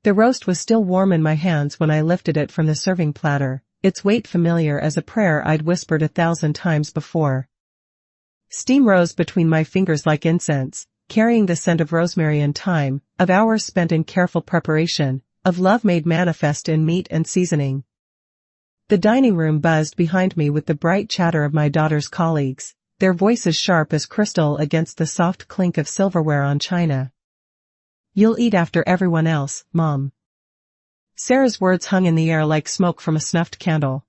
The roast was still warm in my hands when I lifted it from the serving platter, its weight familiar as a prayer I'd whispered 1,000 times before. Steam rose between my fingers like incense, carrying the scent of rosemary and thyme, of hours spent in careful preparation, of love made manifest in meat and seasoning. The dining room buzzed behind me with the bright chatter of my daughter's colleagues, their voices sharp as crystal against the soft clink of silverware on china. "You'll eat after everyone else, Mom." Sarah's words hung in the air like smoke from a snuffed candle.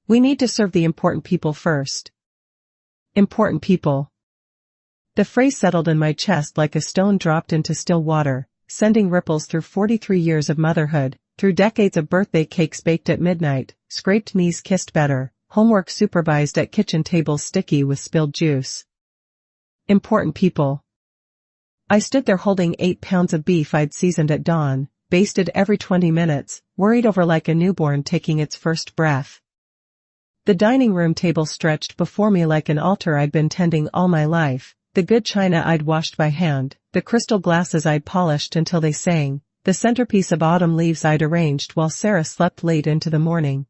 "We need to serve the important people first." Important people. The phrase settled in my chest like a stone dropped into still water, sending ripples through 43 years of motherhood, through decades of birthday cakes baked at midnight, scraped knees kissed better, homework supervised at kitchen tables sticky with spilled juice. Important people. I stood there holding 8 pounds of beef I'd seasoned at dawn, basted every 20 minutes, worried over like a newborn taking its first breath. The dining room table stretched before me like an altar I'd been tending all my life, the good china I'd washed by hand, the crystal glasses I'd polished until they sang, the centerpiece of autumn leaves I'd arranged while Sarah slept late into the morning.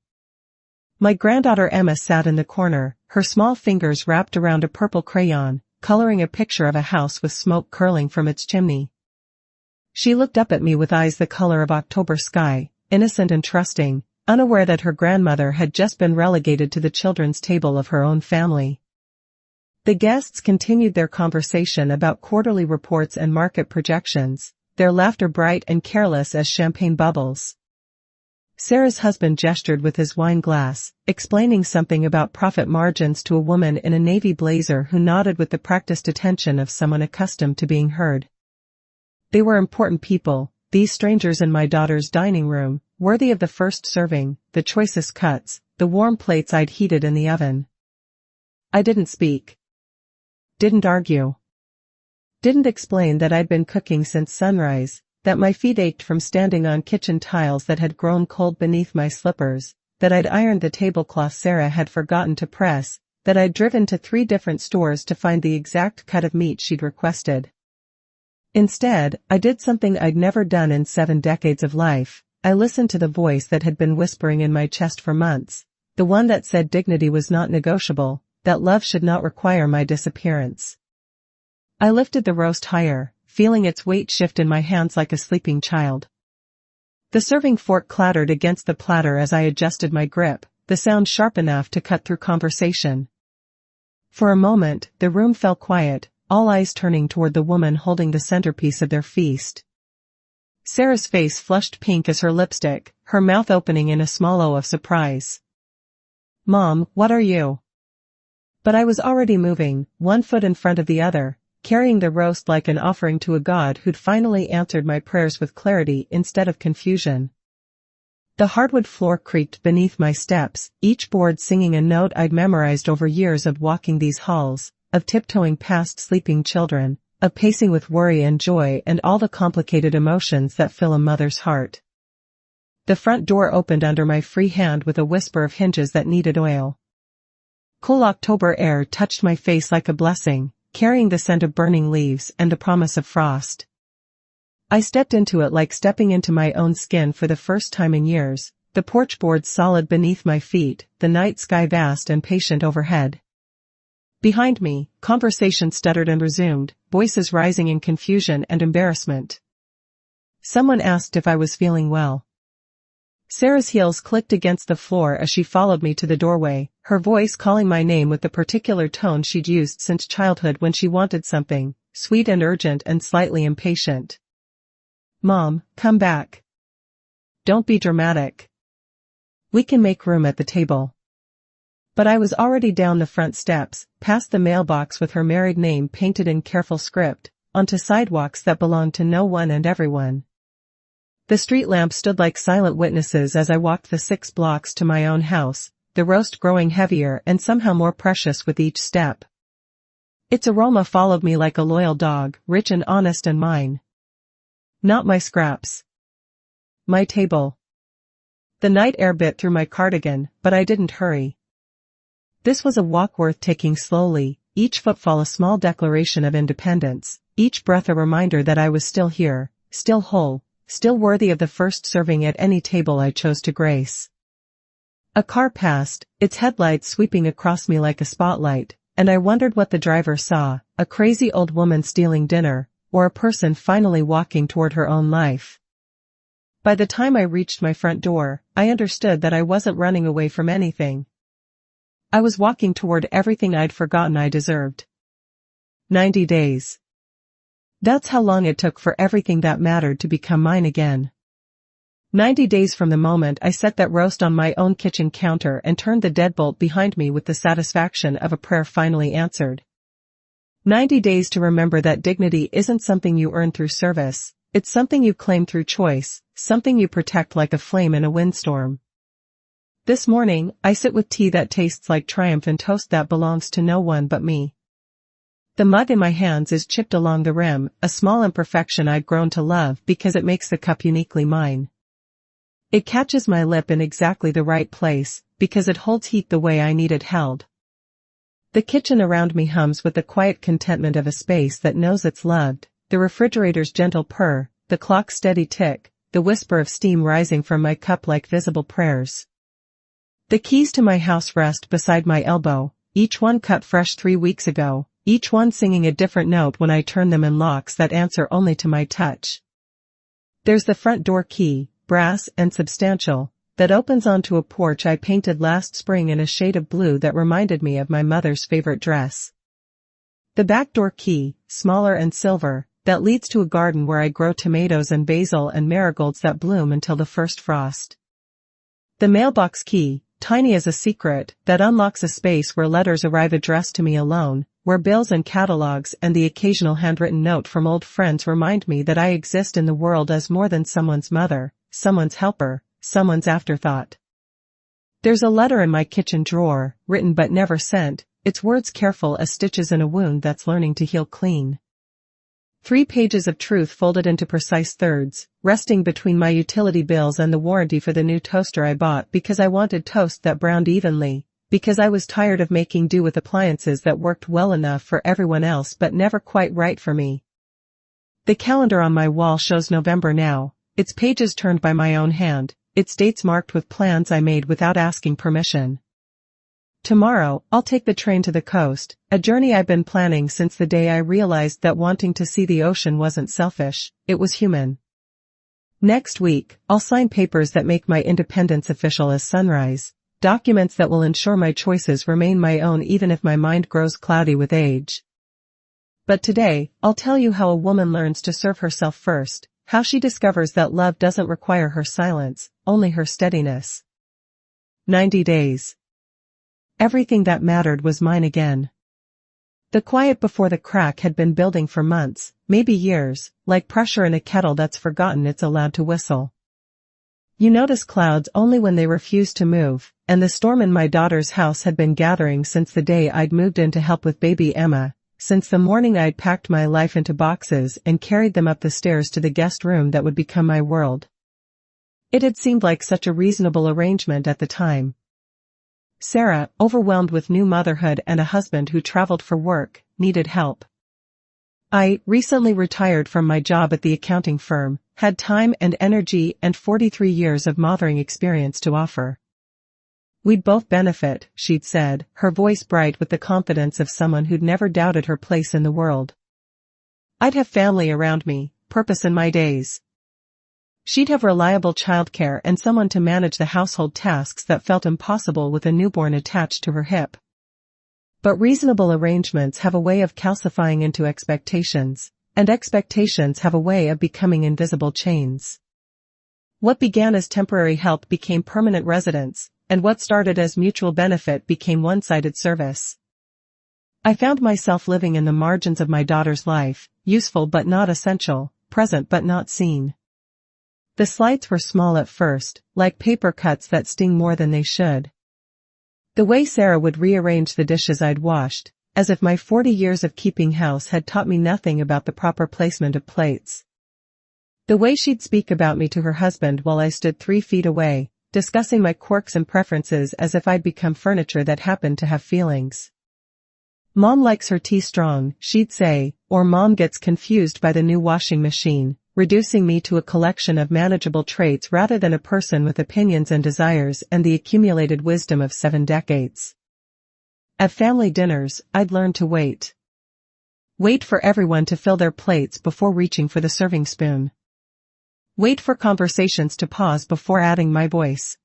My granddaughter Emma sat in the corner, her small fingers wrapped around a purple crayon, coloring a picture of a house with smoke curling from its chimney. She looked up at me with eyes the color of October sky, innocent and trusting, unaware that her grandmother had just been relegated to the children's table of her own family. The guests continued their conversation about quarterly reports and market projections, their laughter bright and careless as champagne bubbles. Sarah's husband gestured with his wine glass, explaining something about profit margins to a woman in a navy blazer who nodded with the practiced attention of someone accustomed to being heard. They were important people, these strangers in my daughter's dining room, worthy of the first serving, the choicest cuts, the warm plates I'd heated in the oven. I didn't speak. Didn't argue. Didn't explain that I'd been cooking since sunrise, that my feet ached from standing on kitchen tiles that had grown cold beneath my slippers, that I'd ironed the tablecloth Sarah had forgotten to press, that I'd driven to 3 different stores to find the exact cut of meat she'd requested. Instead, I did something I'd never done in 7 decades of life. I listened to the voice that had been whispering in my chest for months, the one that said dignity was not negotiable, that love should not require my disappearance. I lifted the roast higher, feeling its weight shift in my hands like a sleeping child. The serving fork clattered against the platter as I adjusted my grip, the sound sharp enough to cut through conversation. For a moment, the room fell quiet, all eyes turning toward the woman holding the centerpiece of their feast. Sarah's face flushed pink as her lipstick, her mouth opening in a small O of surprise. "Mom, what are you?" But I was already moving, one foot in front of the other, carrying the roast like an offering to a god who'd finally answered my prayers with clarity instead of confusion. The hardwood floor creaked beneath my steps, each board singing a note I'd memorized over years of walking these halls, of tiptoeing past sleeping children, of pacing with worry and joy and all the complicated emotions that fill a mother's heart. The front door opened under my free hand with a whisper of hinges that needed oil. Cool October air touched my face like a blessing, carrying the scent of burning leaves and the promise of frost. I stepped into it like stepping into my own skin for the first time in years, the porch boards solid beneath my feet, the night sky vast and patient overhead. Behind me, conversation stuttered and resumed, voices rising in confusion and embarrassment. Someone asked if I was feeling well. Sarah's heels clicked against the floor as she followed me to the doorway, her voice calling my name with the particular tone she'd used since childhood when she wanted something, sweet and urgent and slightly impatient. "Mom, come back. Don't be dramatic. We can make room at the table." But I was already down the front steps, past the mailbox with her married name painted in careful script, onto sidewalks that belonged to no one and everyone. The street lamps stood like silent witnesses as I walked the 6 blocks to my own house, the roast growing heavier and somehow more precious with each step. Its aroma followed me like a loyal dog, rich and honest and mine. Not my scraps. My table. The night air bit through my cardigan, but I didn't hurry. This was a walk worth taking slowly, each footfall a small declaration of independence, each breath a reminder that I was still here, still whole, still worthy of the first serving at any table I chose to grace. A car passed, its headlights sweeping across me like a spotlight, and I wondered what the driver saw, a crazy old woman stealing dinner, or a person finally walking toward her own life. By the time I reached my front door, I understood that I wasn't running away from anything. I was walking toward everything I'd forgotten I deserved. 90 days. That's how long it took for everything that mattered to become mine again. 90 days from the moment I set that roast on my own kitchen counter and turned the deadbolt behind me with the satisfaction of a prayer finally answered. 90 days to remember that dignity isn't something you earn through service, it's something you claim through choice, something you protect like a flame in a windstorm. This morning, I sit with tea that tastes like triumph and toast that belongs to no one but me. The mug in my hands is chipped along the rim, a small imperfection I've grown to love because it makes the cup uniquely mine. It catches my lip in exactly the right place, because it holds heat the way I need it held. The kitchen around me hums with the quiet contentment of a space that knows it's loved, the refrigerator's gentle purr, the clock's steady tick, the whisper of steam rising from my cup like visible prayers. The keys to my house rest beside my elbow, each one cut fresh 3 weeks ago, each one singing a different note when I turn them in locks that answer only to my touch. There's the front door key, brass and substantial, that opens onto a porch I painted last spring in a shade of blue that reminded me of my mother's favorite dress. The back door key, smaller and silver, that leads to a garden where I grow tomatoes and basil and marigolds that bloom until the first frost. The mailbox key, tiny as a secret, that unlocks a space where letters arrive addressed to me alone, where bills and catalogs and the occasional handwritten note from old friends remind me that I exist in the world as more than someone's mother, someone's helper, someone's afterthought. There's a letter in my kitchen drawer, written but never sent, its words careful as stitches in a wound that's learning to heal clean. 3 pages of truth folded into precise thirds, resting between my utility bills and the warranty for the new toaster I bought because I wanted toast that browned evenly, because I was tired of making do with appliances that worked well enough for everyone else but never quite right for me. The calendar on my wall shows November now, its pages turned by my own hand, its dates marked with plans I made without asking permission. Tomorrow, I'll take the train to the coast, a journey I've been planning since the day I realized that wanting to see the ocean wasn't selfish, it was human. Next week, I'll sign papers that make my independence official as sunrise, documents that will ensure my choices remain my own even if my mind grows cloudy with age. But today, I'll tell you how a woman learns to serve herself first, how she discovers that love doesn't require her silence, only her steadiness. 90 days. Everything that mattered was mine again. The quiet before the crack had been building for months, maybe years, like pressure in a kettle that's forgotten it's allowed to whistle. You notice clouds only when they refuse to move, and the storm in my daughter's house had been gathering since the day I'd moved in to help with baby Emma, since the morning I'd packed my life into boxes and carried them up the stairs to the guest room that would become my world. It had seemed like such a reasonable arrangement at the time. Sarah, overwhelmed with new motherhood and a husband who traveled for work, needed help. I, recently retired from my job at the accounting firm, had time and energy and 43 years of mothering experience to offer. We'd both benefit, she'd said, her voice bright with the confidence of someone who'd never doubted her place in the world. I'd have family around me, purpose in my days. She'd have reliable childcare and someone to manage the household tasks that felt impossible with a newborn attached to her hip. But reasonable arrangements have a way of calcifying into expectations, and expectations have a way of becoming invisible chains. What began as temporary help became permanent residence, and what started as mutual benefit became one-sided service. I found myself living in the margins of my daughter's life, useful but not essential, present but not seen. The slights were small at first, like paper cuts that sting more than they should. The way Sarah would rearrange the dishes I'd washed, as if my 40 years of keeping house had taught me nothing about the proper placement of plates. The way she'd speak about me to her husband while I stood 3 feet away, discussing my quirks and preferences as if I'd become furniture that happened to have feelings. Mom likes her tea strong, she'd say, or Mom gets confused by the new washing machine, reducing me to a collection of manageable traits rather than a person with opinions and desires and the accumulated wisdom of 7 decades. At family dinners, I'd learned to wait. Wait for everyone to fill their plates before reaching for the serving spoon. Wait for conversations to pause before adding my voice.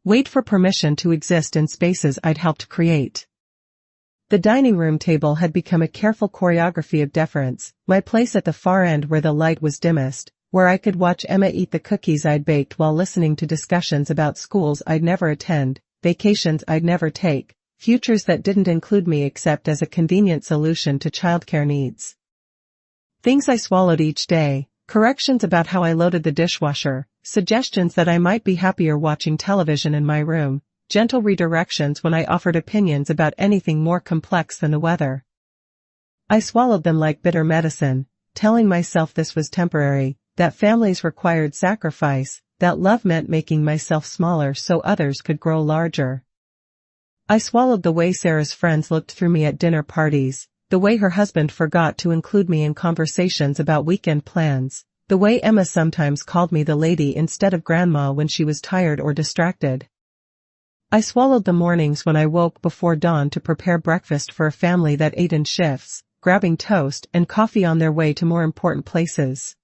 Wait for permission to exist in spaces I'd helped create. The dining room table had become a careful choreography of deference, my place at the far end where the light was dimmest, where I could watch Emma eat the cookies I'd baked while listening to discussions about schools I'd never attend, vacations I'd never take, futures that didn't include me except as a convenient solution to childcare needs. Things I swallowed each day, corrections about how I loaded the dishwasher, suggestions that I might be happier watching television in my room, gentle redirections when I offered opinions about anything more complex than the weather. I swallowed them like bitter medicine, telling myself this was temporary, that families required sacrifice, that love meant making myself smaller so others could grow larger. I swallowed the way Sarah's friends looked through me at dinner parties, the way her husband forgot to include me in conversations about weekend plans, the way Emma sometimes called me the lady instead of grandma when she was tired or distracted. I swallowed the mornings when I woke before dawn to prepare breakfast for a family that ate in shifts, grabbing toast and coffee on their way to more important places.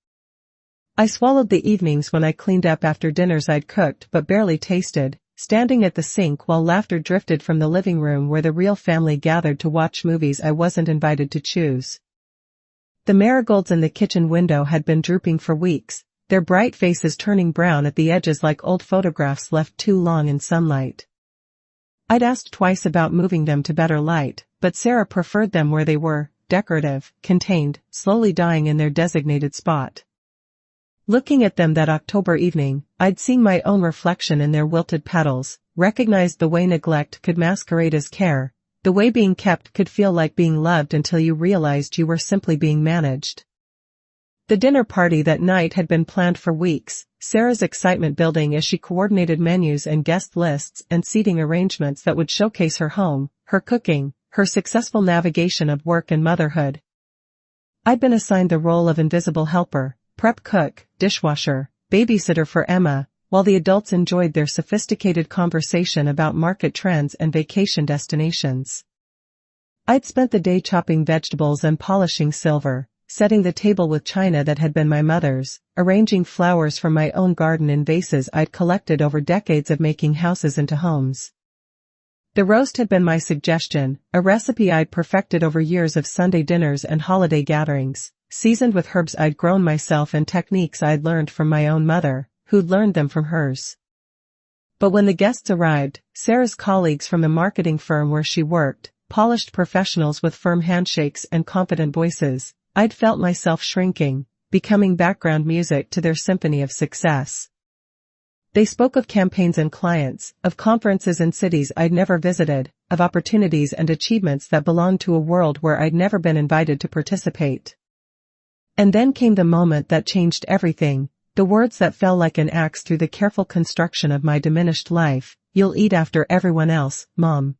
I swallowed the evenings when I cleaned up after dinners I'd cooked but barely tasted, standing at the sink while laughter drifted from the living room where the real family gathered to watch movies I wasn't invited to choose. The marigolds in the kitchen window had been drooping for weeks, their bright faces turning brown at the edges like old photographs left too long in sunlight. I'd asked twice about moving them to better light, but Sarah preferred them where they were, decorative, contained, slowly dying in their designated spot. Looking at them that October evening, I'd seen my own reflection in their wilted petals, recognized the way neglect could masquerade as care, the way being kept could feel like being loved until you realized you were simply being managed. The dinner party that night had been planned for weeks, Sarah's excitement building as she coordinated menus and guest lists and seating arrangements that would showcase her home, her cooking, her successful navigation of work and motherhood. I'd been assigned the role of invisible helper, prep cook, dishwasher, babysitter for Emma, while the adults enjoyed their sophisticated conversation about market trends and vacation destinations. I'd spent the day chopping vegetables and polishing silver, setting the table with china that had been my mother's, arranging flowers from my own garden in vases I'd collected over decades of making houses into homes. The roast had been my suggestion, a recipe I'd perfected over years of Sunday dinners and holiday gatherings, seasoned with herbs I'd grown myself and techniques I'd learned from my own mother, who'd learned them from hers. But when the guests arrived, Sarah's colleagues from the marketing firm where she worked, polished professionals with firm handshakes and confident voices, I'd felt myself shrinking, becoming background music to their symphony of success. They spoke of campaigns and clients, of conferences in cities I'd never visited, of opportunities and achievements that belonged to a world where I'd never been invited to participate. And then came the moment that changed everything, the words that fell like an axe through the careful construction of my diminished life: "You'll eat after everyone else, Mom.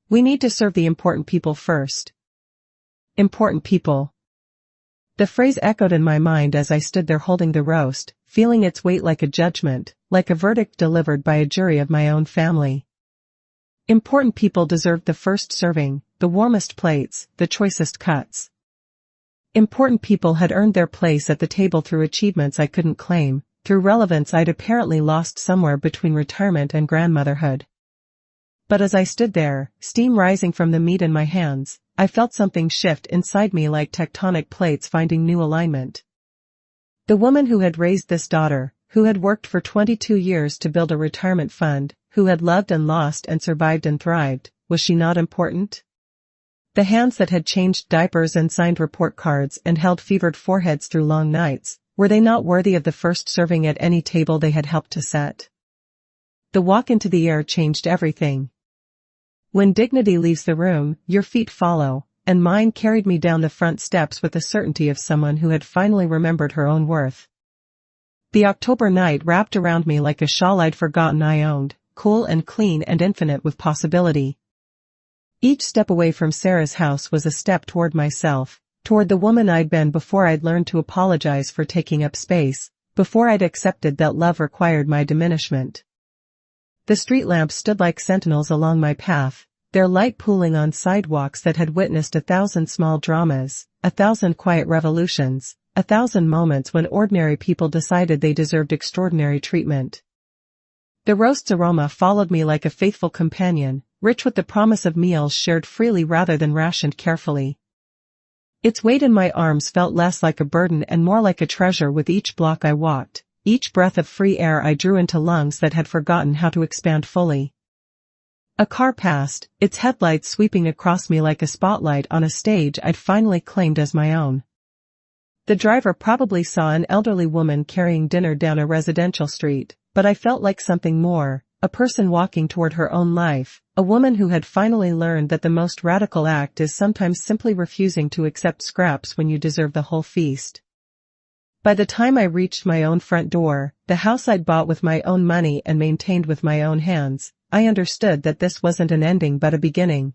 We need to serve the important people first." Important people. The phrase echoed in my mind as I stood there holding the roast, feeling its weight like a judgment, like a verdict delivered by a jury of my own family. Important people deserved the first serving, the warmest plates, the choicest cuts. Important people had earned their place at the table through achievements I couldn't claim, through relevance I'd apparently lost somewhere between retirement and grandmotherhood. But as I stood there, steam rising from the meat in my hands, I felt something shift inside me like tectonic plates finding new alignment. The woman who had raised this daughter, who had worked for 22 years to build a retirement fund, who had loved and lost and survived and thrived, was she not important? The hands that had changed diapers and signed report cards and held fevered foreheads through long nights, were they not worthy of the first serving at any table they had helped to set? The walk into the air changed everything. When dignity leaves the room, your feet follow, and mine carried me down the front steps with the certainty of someone who had finally remembered her own worth. The October night wrapped around me like a shawl I'd forgotten I owned, cool and clean and infinite with possibility. Each step away from Sarah's house was a step toward myself, toward the woman I'd been before I'd learned to apologize for taking up space, before I'd accepted that love required my diminishment. The street lamps stood like sentinels along my path, their light pooling on sidewalks that had witnessed 1,000 small dramas, 1,000 quiet revolutions, 1,000 moments when ordinary people decided they deserved extraordinary treatment. The roast's aroma followed me like a faithful companion, rich with the promise of meals shared freely rather than rationed carefully. Its weight in my arms felt less like a burden and more like a treasure with each block I walked, each breath of free air I drew into lungs that had forgotten how to expand fully. A car passed, its headlights sweeping across me like a spotlight on a stage I'd finally claimed as my own. The driver probably saw an elderly woman carrying dinner down a residential street, but I felt like something more, a person walking toward her own life, a woman who had finally learned that the most radical act is sometimes simply refusing to accept scraps when you deserve the whole feast. By the time I reached my own front door, the house I'd bought with my own money and maintained with my own hands, I understood that this wasn't an ending but a beginning.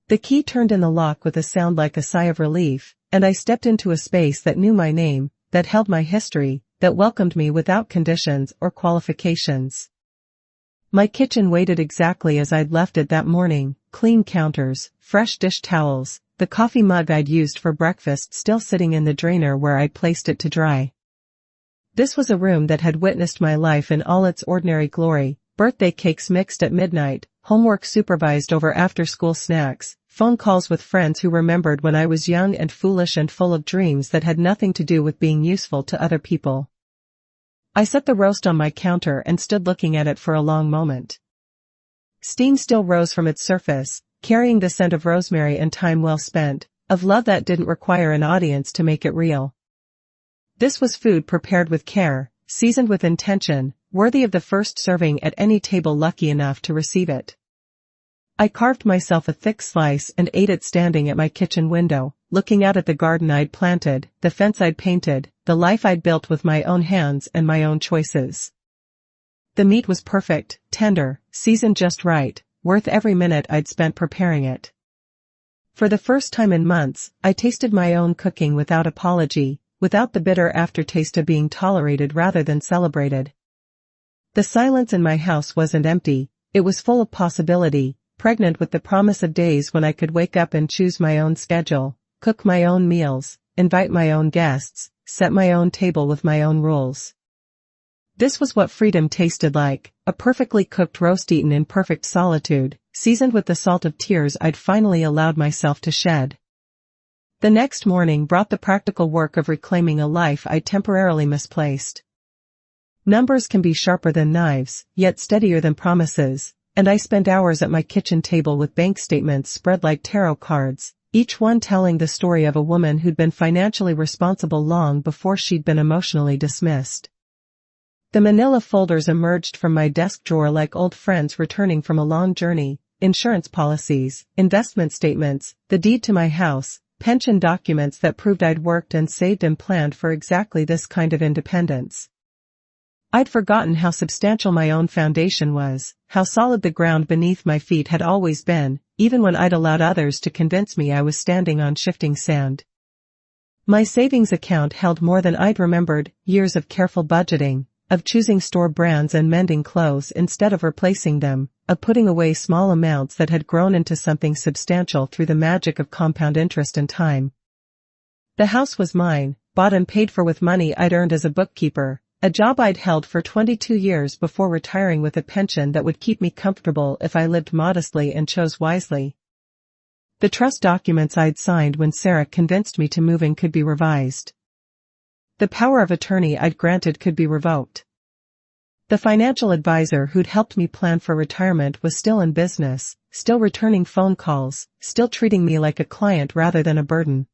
The key turned in the lock with a sound like a sigh of relief, and I stepped into a space that knew my name, that held my history, that welcomed me without conditions or qualifications. My kitchen waited exactly as I'd left it that morning, clean counters, fresh dish towels, the coffee mug I'd used for breakfast still sitting in the drainer where I'd placed it to dry. This was a room that had witnessed my life in all its ordinary glory, birthday cakes mixed at midnight, homework supervised over after-school snacks, phone calls with friends who remembered when I was young and foolish and full of dreams that had nothing to do with being useful to other people. I set the roast on my counter and stood looking at it for a long moment. Steam still rose from its surface, carrying the scent of rosemary and time well spent, of love that didn't require an audience to make it real. This was food prepared with care, seasoned with intention, worthy of the first serving at any table lucky enough to receive it. I carved myself a thick slice and ate it standing at my kitchen window, looking out at the garden I'd planted, the fence I'd painted, the life I'd built with my own hands and my own choices. The meat was perfect, tender, seasoned just right, worth every minute I'd spent preparing it. For the first time in months, I tasted my own cooking without apology, without the bitter aftertaste of being tolerated rather than celebrated. The silence in my house wasn't empty, it was full of possibility, pregnant with the promise of days when I could wake up and choose my own schedule, cook my own meals, invite my own guests, set my own table with my own rules. This was what freedom tasted like, a perfectly cooked roast eaten in perfect solitude, seasoned with the salt of tears I'd finally allowed myself to shed. The next morning brought the practical work of reclaiming a life I'd temporarily misplaced. Numbers can be sharper than knives, yet steadier than promises, and I spent hours at my kitchen table with bank statements spread like tarot cards, each one telling the story of a woman who'd been financially responsible long before she'd been emotionally dismissed. The manila folders emerged from my desk drawer like old friends returning from a long journey, insurance policies, investment statements, the deed to my house, pension documents that proved I'd worked and saved and planned for exactly this kind of independence. I'd forgotten how substantial my own foundation was, how solid the ground beneath my feet had always been, even when I'd allowed others to convince me I was standing on shifting sand. My savings account held more than I'd remembered, years of careful budgeting, of choosing store brands and mending clothes instead of replacing them, of putting away small amounts that had grown into something substantial through the magic of compound interest and time. The house was mine, bought and paid for with money I'd earned as a bookkeeper, a job I'd held for 22 years before retiring with a pension that would keep me comfortable if I lived modestly and chose wisely. The trust documents I'd signed when Sarah convinced me to move in could be revised. The power of attorney I'd granted could be revoked. The financial advisor who'd helped me plan for retirement was still in business, still returning phone calls, still treating me like a client rather than a burden.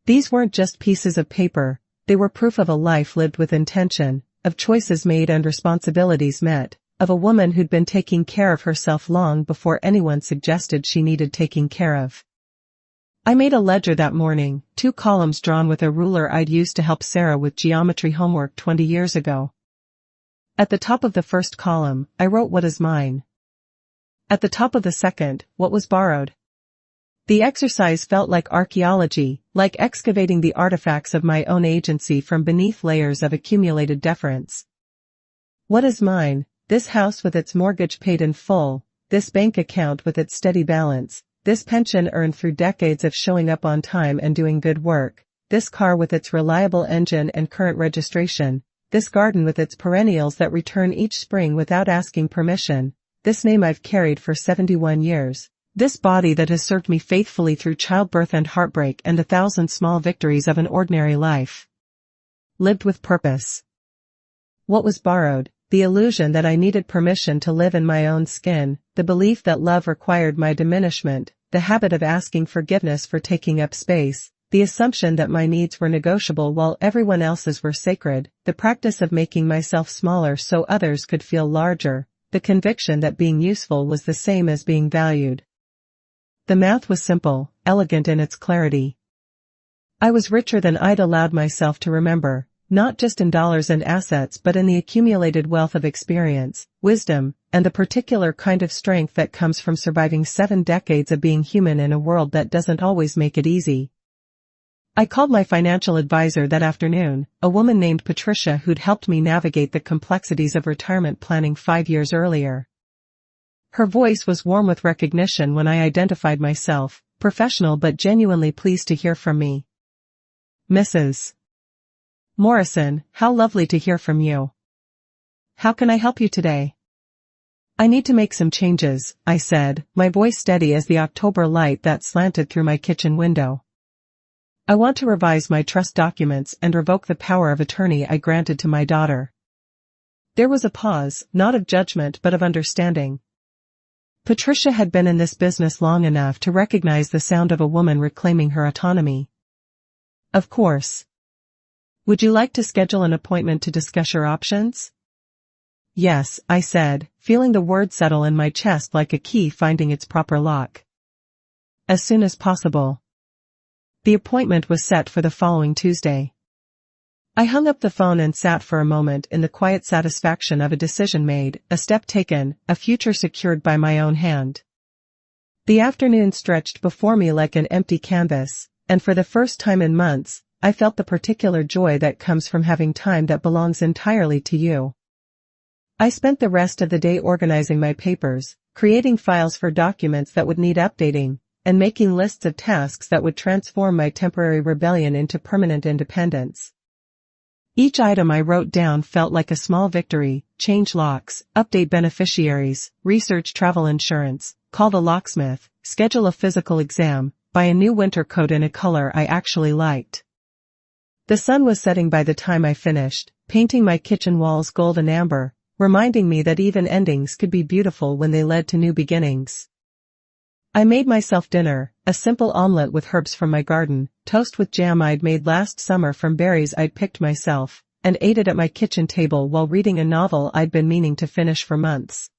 These weren't just pieces of paper, they were proof of a life lived with intention, of choices made and responsibilities met, of a woman who'd been taking care of herself long before anyone suggested she needed taking care of. I made a ledger that morning, 2 columns drawn with a ruler I'd used to help Sarah with geometry homework 20 years ago. At the top of the first column, I wrote what is mine. At the top of the second, what was borrowed. The exercise felt like archaeology, like excavating the artifacts of my own agency from beneath layers of accumulated deference. What is mine? This house with its mortgage paid in full, this bank account with its steady balance, this pension earned through decades of showing up on time and doing good work, this car with its reliable engine and current registration, this garden with its perennials that return each spring without asking permission, this name I've carried for 71 years, this body that has served me faithfully through childbirth and heartbreak and 1,000 small victories of an ordinary life. Lived with purpose. What was borrowed? The illusion that I needed permission to live in my own skin, the belief that love required my diminishment, the habit of asking forgiveness for taking up space, the assumption that my needs were negotiable while everyone else's were sacred, the practice of making myself smaller so others could feel larger, the conviction that being useful was the same as being valued. The math was simple, elegant in its clarity. I was richer than I'd allowed myself to remember. Not just in dollars and assets but in the accumulated wealth of experience, wisdom, and the particular kind of strength that comes from surviving 7 decades of being human in a world that doesn't always make it easy. I called my financial advisor that afternoon, a woman named Patricia who'd helped me navigate the complexities of retirement planning 5 years earlier. Her voice was warm with recognition when I identified myself, professional but genuinely pleased to hear from me. Mrs. Morrison, how lovely to hear from you. How can I help you today? I need to make some changes, I said, my voice steady as the October light that slanted through my kitchen window. I want to revise my trust documents and revoke the power of attorney I granted to my daughter. There was a pause, not of judgment but of understanding. Patricia had been in this business long enough to recognize the sound of a woman reclaiming her autonomy. Of course. Would you like to schedule an appointment to discuss your options? Yes, I said, feeling the word settle in my chest like a key finding its proper lock. As soon as possible. The appointment was set for the following Tuesday. I hung up the phone and sat for a moment in the quiet satisfaction of a decision made, a step taken, a future secured by my own hand. The afternoon stretched before me like an empty canvas, and for the first time in months, I felt the particular joy that comes from having time that belongs entirely to you. I spent the rest of the day organizing my papers, creating files for documents that would need updating, and making lists of tasks that would transform my temporary rebellion into permanent independence. Each item I wrote down felt like a small victory: change locks, update beneficiaries, research travel insurance, call the locksmith, schedule a physical exam, buy a new winter coat in a color I actually liked. The sun was setting by the time I finished, painting my kitchen walls gold and amber, reminding me that even endings could be beautiful when they led to new beginnings. I made myself dinner, a simple omelette with herbs from my garden, toast with jam I'd made last summer from berries I'd picked myself, and ate it at my kitchen table while reading a novel I'd been meaning to finish for months.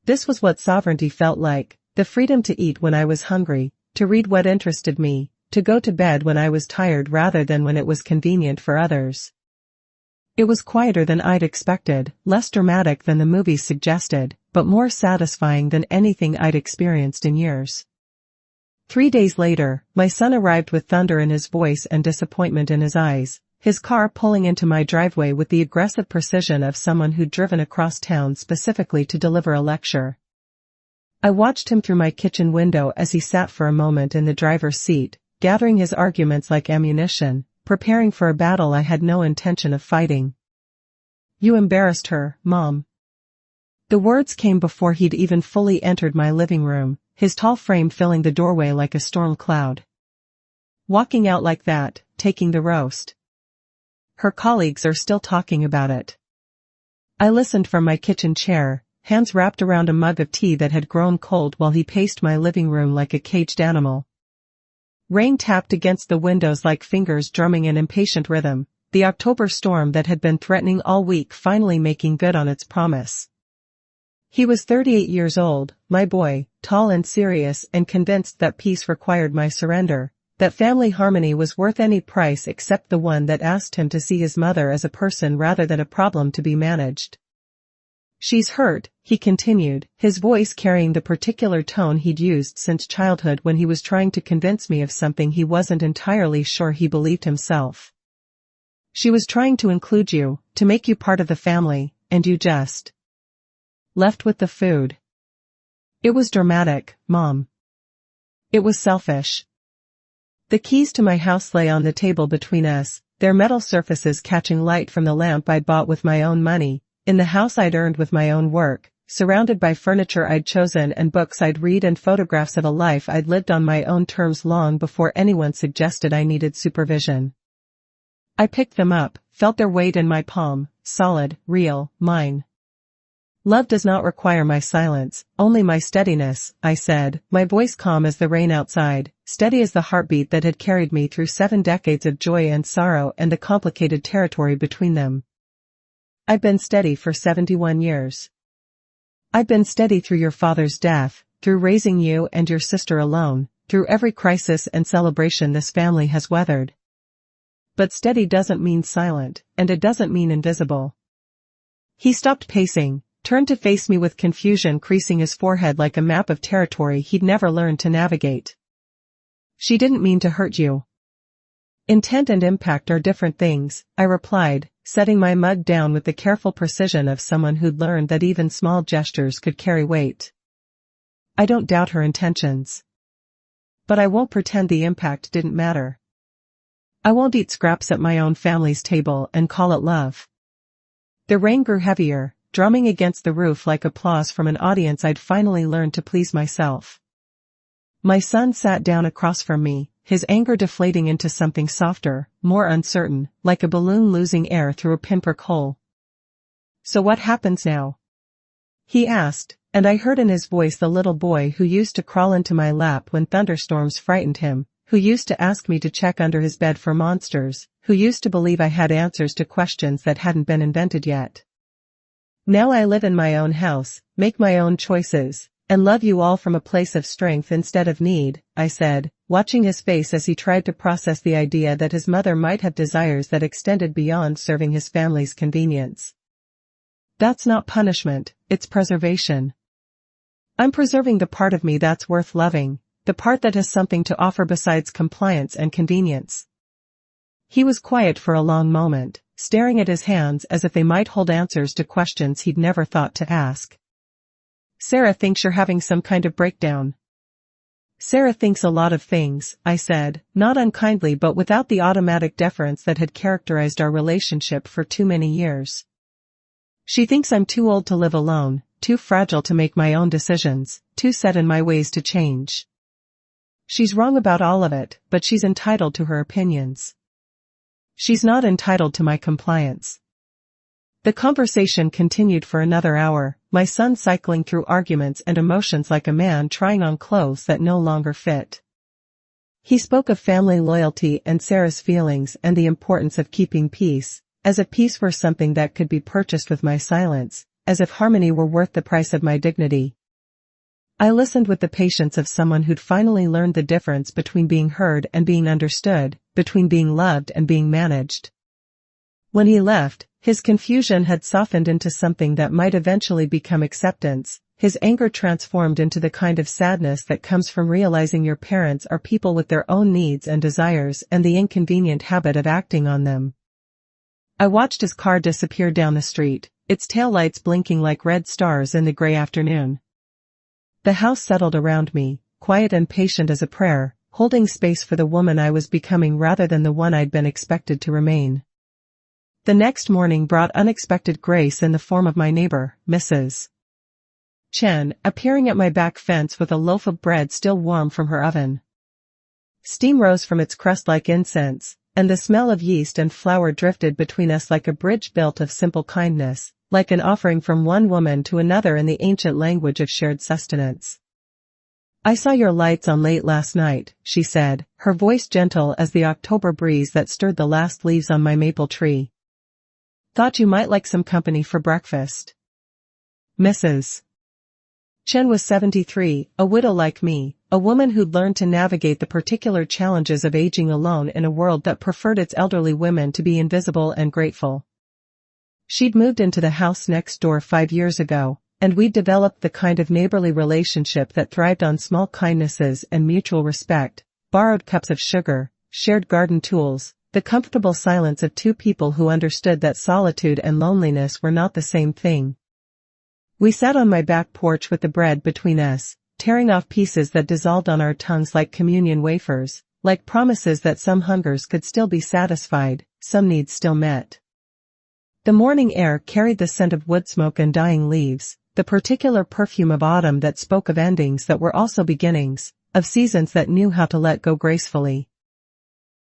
This was what sovereignty felt like, the freedom to eat when I was hungry, to read what interested me, to go to bed when I was tired rather than when it was convenient for others. It was quieter than I'd expected, less dramatic than the movies suggested, but more satisfying than anything I'd experienced in years. 3 days later, my son arrived with thunder in his voice and disappointment in his eyes, his car pulling into my driveway with the aggressive precision of someone who'd driven across town specifically to deliver a lecture. I watched him through my kitchen window as he sat for a moment in the driver's seat, gathering his arguments like ammunition, preparing for a battle I had no intention of fighting. "You embarrassed her, Mom." The words came before he'd even fully entered my living room, his tall frame filling the doorway like a storm cloud. "Walking out like that, taking the roast. Her colleagues are still talking about it." I listened from my kitchen chair, hands wrapped around a mug of tea that had grown cold while he paced my living room like a caged animal. Rain tapped against the windows like fingers drumming an impatient rhythm, the October storm that had been threatening all week finally making good on its promise. He was 38 years old, my boy, tall and serious and convinced that peace required my surrender, that family harmony was worth any price except the one that asked him to see his mother as a person rather than a problem to be managed. She's hurt, he continued, his voice carrying the particular tone he'd used since childhood when he was trying to convince me of something he wasn't entirely sure he believed himself. She was trying to include you, to make you part of the family, and you just left with the food. It was dramatic, Mom. It was selfish. The keys to my house lay on the table between us, their metal surfaces catching light from the lamp I'd bought with my own money, in the house I'd earned with my own work, surrounded by furniture I'd chosen and books I'd read and photographs of a life I'd lived on my own terms long before anyone suggested I needed supervision. I picked them up, felt their weight in my palm, solid, real, mine. Love does not require my silence, only my steadiness, I said, my voice calm as the rain outside, steady as the heartbeat that had carried me through 7 decades of joy and sorrow and the complicated territory between them. I've been steady for 71 years. I've been steady through your father's death, through raising you and your sister alone, through every crisis and celebration this family has weathered. But steady doesn't mean silent, and it doesn't mean invisible. He stopped pacing, turned to face me with confusion creasing his forehead like a map of territory he'd never learned to navigate. She didn't mean to hurt you. Intent and impact are different things, I replied, setting my mug down with the careful precision of someone who'd learned that even small gestures could carry weight. I don't doubt her intentions. But I won't pretend the impact didn't matter. I won't eat scraps at my own family's table and call it love. The rain grew heavier, drumming against the roof like applause from an audience I'd finally learned to please myself. My son sat down across from me, his anger deflating into something softer, more uncertain, like a balloon losing air through a pinprick hole. So what happens now? He asked, and I heard in his voice the little boy who used to crawl into my lap when thunderstorms frightened him, who used to ask me to check under his bed for monsters, who used to believe I had answers to questions that hadn't been invented yet. Now I live in my own house, make my own choices, and love you all from a place of strength instead of need, I said, watching his face as he tried to process the idea that his mother might have desires that extended beyond serving his family's convenience. That's not punishment, it's preservation. I'm preserving the part of me that's worth loving, the part that has something to offer besides compliance and convenience. He was quiet for a long moment, staring at his hands as if they might hold answers to questions he'd never thought to ask. Sarah thinks you're having some kind of breakdown. Sarah thinks a lot of things, I said, not unkindly but without the automatic deference that had characterized our relationship for too many years. She thinks I'm too old to live alone, too fragile to make my own decisions, too set in my ways to change. She's wrong about all of it, but she's entitled to her opinions. She's not entitled to my compliance. The conversation continued for another hour, my son cycling through arguments and emotions like a man trying on clothes that no longer fit. He spoke of family loyalty and Sarah's feelings and the importance of keeping peace, as if peace were something that could be purchased with my silence, as if harmony were worth the price of my dignity. I listened with the patience of someone who'd finally learned the difference between being heard and being understood, between being loved and being managed. When he left, his confusion had softened into something that might eventually become acceptance, his anger transformed into the kind of sadness that comes from realizing your parents are people with their own needs and desires and the inconvenient habit of acting on them. I watched his car disappear down the street, its taillights blinking like red stars in the gray afternoon. The house settled around me, quiet and patient as a prayer, holding space for the woman I was becoming rather than the one I'd been expected to remain. The next morning brought unexpected grace in the form of my neighbor, Mrs. Chen, appearing at my back fence with a loaf of bread still warm from her oven. Steam rose from its crust like incense, and the smell of yeast and flour drifted between us like a bridge built of simple kindness, like an offering from one woman to another in the ancient language of shared sustenance. I saw your lights on late last night, she said, her voice gentle as the October breeze that stirred the last leaves on my maple tree. Thought you might like some company for breakfast. Mrs. Chen was 73, a widow like me, a woman who'd learned to navigate the particular challenges of aging alone in a world that preferred its elderly women to be invisible and grateful. She'd moved into the house next door 5 years ago, and we'd developed the kind of neighborly relationship that thrived on small kindnesses and mutual respect, borrowed cups of sugar, shared garden tools, the comfortable silence of two people who understood that solitude and loneliness were not the same thing. We sat on my back porch with the bread between us, tearing off pieces that dissolved on our tongues like communion wafers, like promises that some hungers could still be satisfied, some needs still met. The morning air carried the scent of wood smoke and dying leaves, the particular perfume of autumn that spoke of endings that were also beginnings, of seasons that knew how to let go gracefully.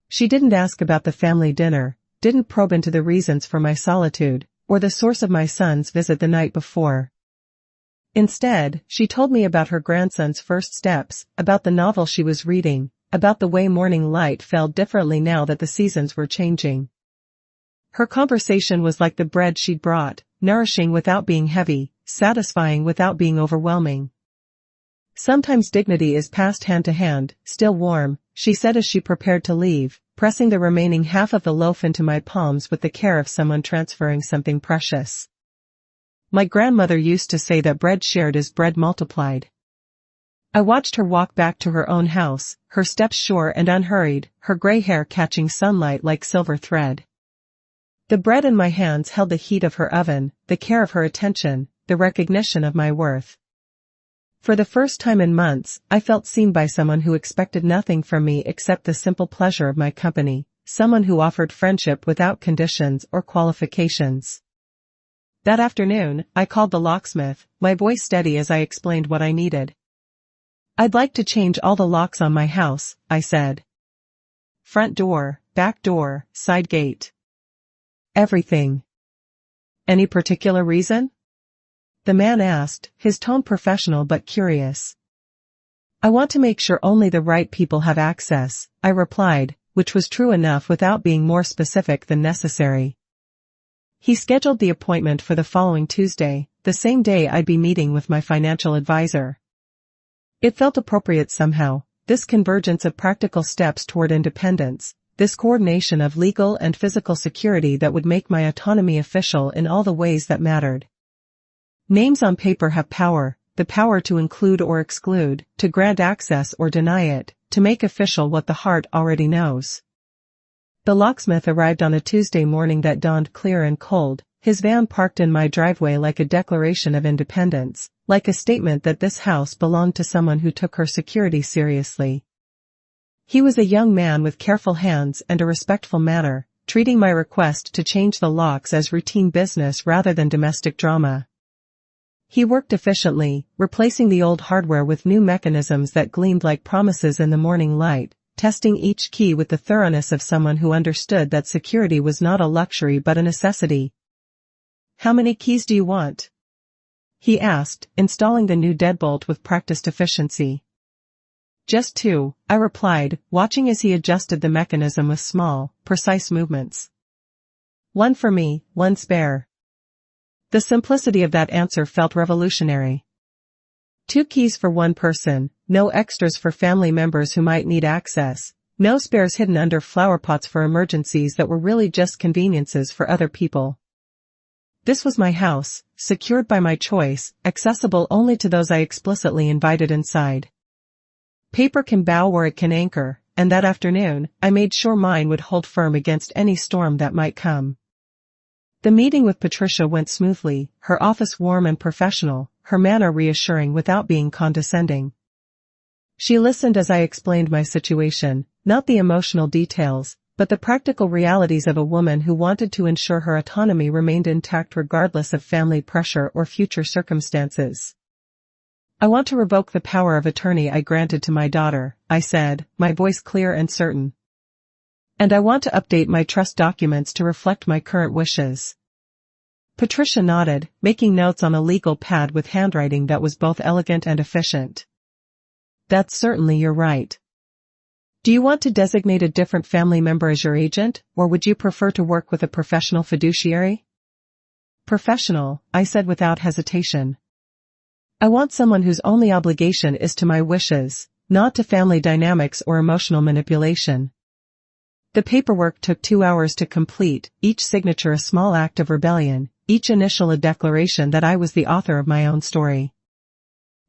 She didn't ask about the family dinner, didn't probe into the reasons for my solitude, or the source of my son's visit the night before. Instead, she told me about her grandson's first steps, about the novel she was reading, about the way morning light fell differently now that the seasons were changing. Her conversation was like the bread she'd brought, nourishing without being heavy, satisfying without being overwhelming. Sometimes dignity is passed hand to hand, still warm, she said as she prepared to leave, pressing the remaining half of the loaf into my palms with the care of someone transferring something precious. My grandmother used to say that bread shared is bread multiplied. I watched her walk back to her own house, her steps sure and unhurried, her gray hair catching sunlight like silver thread. The bread in my hands held the heat of her oven, the care of her attention, the recognition of my worth. For the first time in months, I felt seen by someone who expected nothing from me except the simple pleasure of my company, someone who offered friendship without conditions or qualifications. That afternoon, I called the locksmith, my voice steady as I explained what I needed. "I'd like to change all the locks on my house," I said. "Front door, back door, side gate. Everything." "Any particular reason?" the man asked, his tone professional but curious. "I want to make sure only the right people have access," I replied, which was true enough without being more specific than necessary. He scheduled the appointment for the following Tuesday, the same day I'd be meeting with my financial advisor. It felt appropriate somehow, this convergence of practical steps toward independence, this coordination of legal and physical security that would make my autonomy official in all the ways that mattered. Names on paper have power, the power to include or exclude, to grant access or deny it, to make official what the heart already knows. The locksmith arrived on a Tuesday morning that dawned clear and cold, his van parked in my driveway like a declaration of independence, like a statement that this house belonged to someone who took her security seriously. He was a young man with careful hands and a respectful manner, treating my request to change the locks as routine business rather than domestic drama. He worked efficiently, replacing the old hardware with new mechanisms that gleamed like promises in the morning light, testing each key with the thoroughness of someone who understood that security was not a luxury but a necessity. "How many keys do you want?" he asked, installing the new deadbolt with practiced efficiency. "Just 2, I replied, watching as he adjusted the mechanism with small, precise movements. "One for me, one spare." The simplicity of that answer felt revolutionary. 2 keys for one person, no extras for family members who might need access, no spares hidden under flower pots for emergencies that were really just conveniences for other people. This was my house, secured by my choice, accessible only to those I explicitly invited inside. Paper can bow where it can anchor, and that afternoon, I made sure mine would hold firm against any storm that might come. The meeting with Patricia went smoothly, her office warm and professional, her manner reassuring without being condescending. She listened as I explained my situation, not the emotional details, but the practical realities of a woman who wanted to ensure her autonomy remained intact regardless of family pressure or future circumstances. "I want to revoke the power of attorney I granted to my daughter," I said, my voice clear and certain. "And I want to update my trust documents to reflect my current wishes." Patricia nodded, making notes on a legal pad with handwriting that was both elegant and efficient. "That's certainly your right. Do you want to designate a different family member as your agent, or would you prefer to work with a professional fiduciary?" "Professional," I said without hesitation. "I want someone whose only obligation is to my wishes, not to family dynamics or emotional manipulation." The paperwork took 2 hours to complete, each signature a small act of rebellion, each initial a declaration that I was the author of my own story.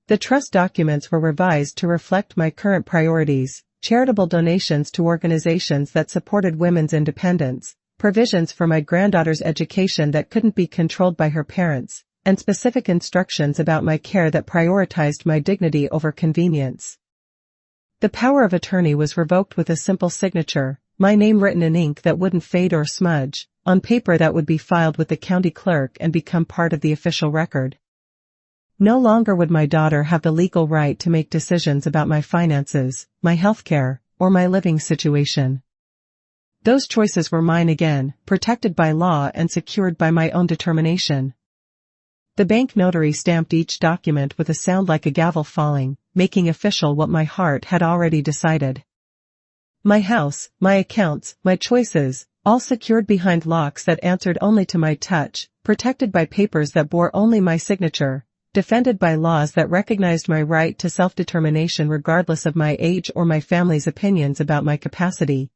The trust documents were revised to reflect my current priorities: charitable donations to organizations that supported women's independence, provisions for my granddaughter's education that couldn't be controlled by her parents, and specific instructions about my care that prioritized my dignity over convenience. The power of attorney was revoked with a simple signature, my name written in ink that wouldn't fade or smudge, on paper that would be filed with the county clerk and become part of the official record. No longer would my daughter have the legal right to make decisions about my finances, my healthcare, or my living situation. Those choices were mine again, protected by law and secured by my own determination. The bank notary stamped each document with a sound like a gavel falling, making official what my heart had already decided. My house, my accounts, my choices, all secured behind locks that answered only to my touch, protected by papers that bore only my signature, defended by laws that recognized my right to self-determination regardless of my age or my family's opinions about my capacity.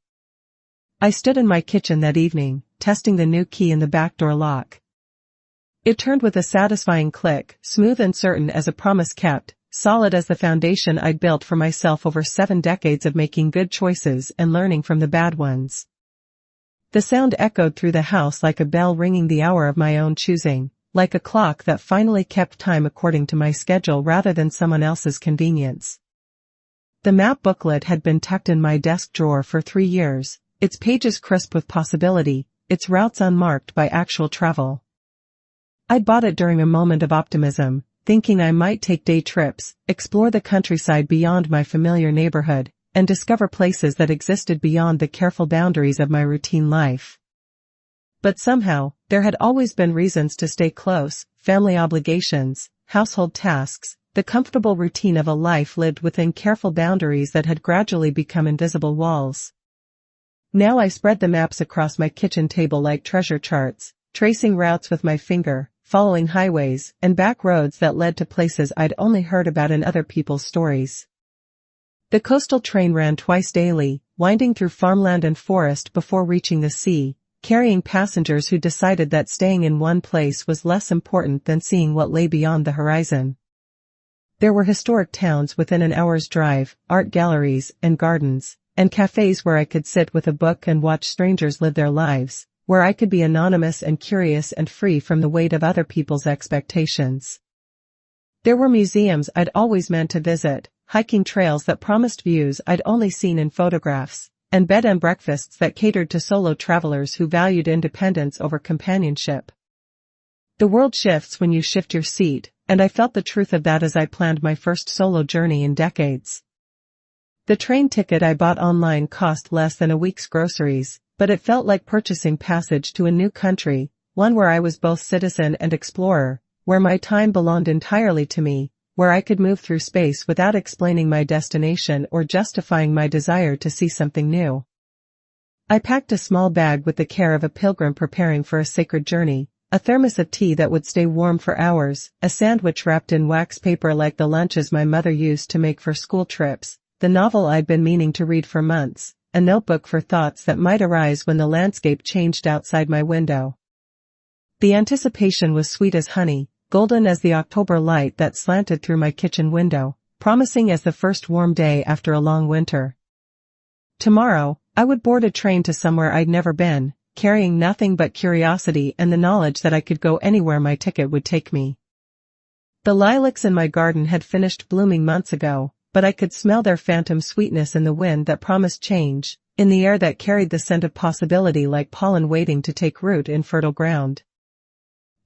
I stood in my kitchen that evening, testing the new key in the back door lock. It turned with a satisfying click, smooth and certain as a promise kept, solid as the foundation I'd built for myself over 7 decades of making good choices and learning from the bad ones. The sound echoed through the house like a bell ringing the hour of my own choosing, like a clock that finally kept time according to my schedule rather than someone else's convenience. The map booklet had been tucked in my desk drawer for 3 years, its pages crisp with possibility, its routes unmarked by actual travel. I'd bought it during a moment of optimism, thinking I might take day trips, explore the countryside beyond my familiar neighborhood, and discover places that existed beyond the careful boundaries of my routine life. But somehow, there had always been reasons to stay close: family obligations, household tasks, the comfortable routine of a life lived within careful boundaries that had gradually become invisible walls. Now I spread the maps across my kitchen table like treasure charts, tracing routes with my finger, following highways and back roads that led to places I'd only heard about in other people's stories. The coastal train ran twice daily, winding through farmland and forest before reaching the sea, carrying passengers who decided that staying in one place was less important than seeing what lay beyond the horizon. There were historic towns within an hour's drive, art galleries and gardens, and cafes where I could sit with a book and watch strangers live their lives, where I could be anonymous and curious and free from the weight of other people's expectations. There were museums I'd always meant to visit, hiking trails that promised views I'd only seen in photographs, and bed and breakfasts that catered to solo travelers who valued independence over companionship. The world shifts when you shift your seat, and I felt the truth of that as I planned my first solo journey in decades. The train ticket I bought online cost less than a week's groceries, but it felt like purchasing passage to a new country, one where I was both citizen and explorer, where my time belonged entirely to me, where I could move through space without explaining my destination or justifying my desire to see something new. I packed a small bag with the care of a pilgrim preparing for a sacred journey, a thermos of tea that would stay warm for hours, a sandwich wrapped in wax paper like the lunches my mother used to make for school trips, the novel I'd been meaning to read for months, a notebook for thoughts that might arise when the landscape changed outside my window. The anticipation was sweet as honey, golden as the October light that slanted through my kitchen window, promising as the first warm day after a long winter. Tomorrow, I would board a train to somewhere I'd never been, carrying nothing but curiosity and the knowledge that I could go anywhere my ticket would take me. The lilacs in my garden had finished blooming months ago, but I could smell their phantom sweetness in the wind that promised change, in the air that carried the scent of possibility like pollen waiting to take root in fertile ground.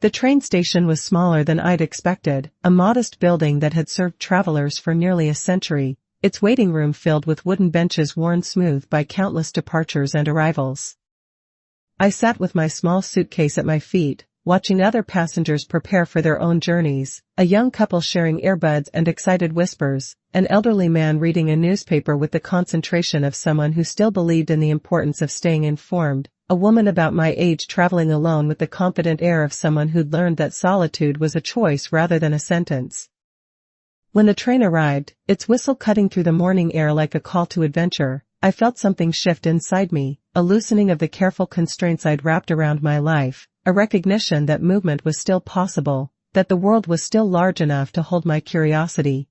The train station was smaller than I'd expected, a modest building that had served travelers for nearly a century, its waiting room filled with wooden benches worn smooth by countless departures and arrivals. I sat with my small suitcase at my feet, watching other passengers prepare for their own journeys, a young couple sharing earbuds and excited whispers, an elderly man reading a newspaper with the concentration of someone who still believed in the importance of staying informed, a woman about my age traveling alone with the confident air of someone who'd learned that solitude was a choice rather than a sentence. When the train arrived, its whistle cutting through the morning air like a call to adventure, I felt something shift inside me, a loosening of the careful constraints I'd wrapped around my life, a recognition that movement was still possible, that the world was still large enough to hold my curiosity.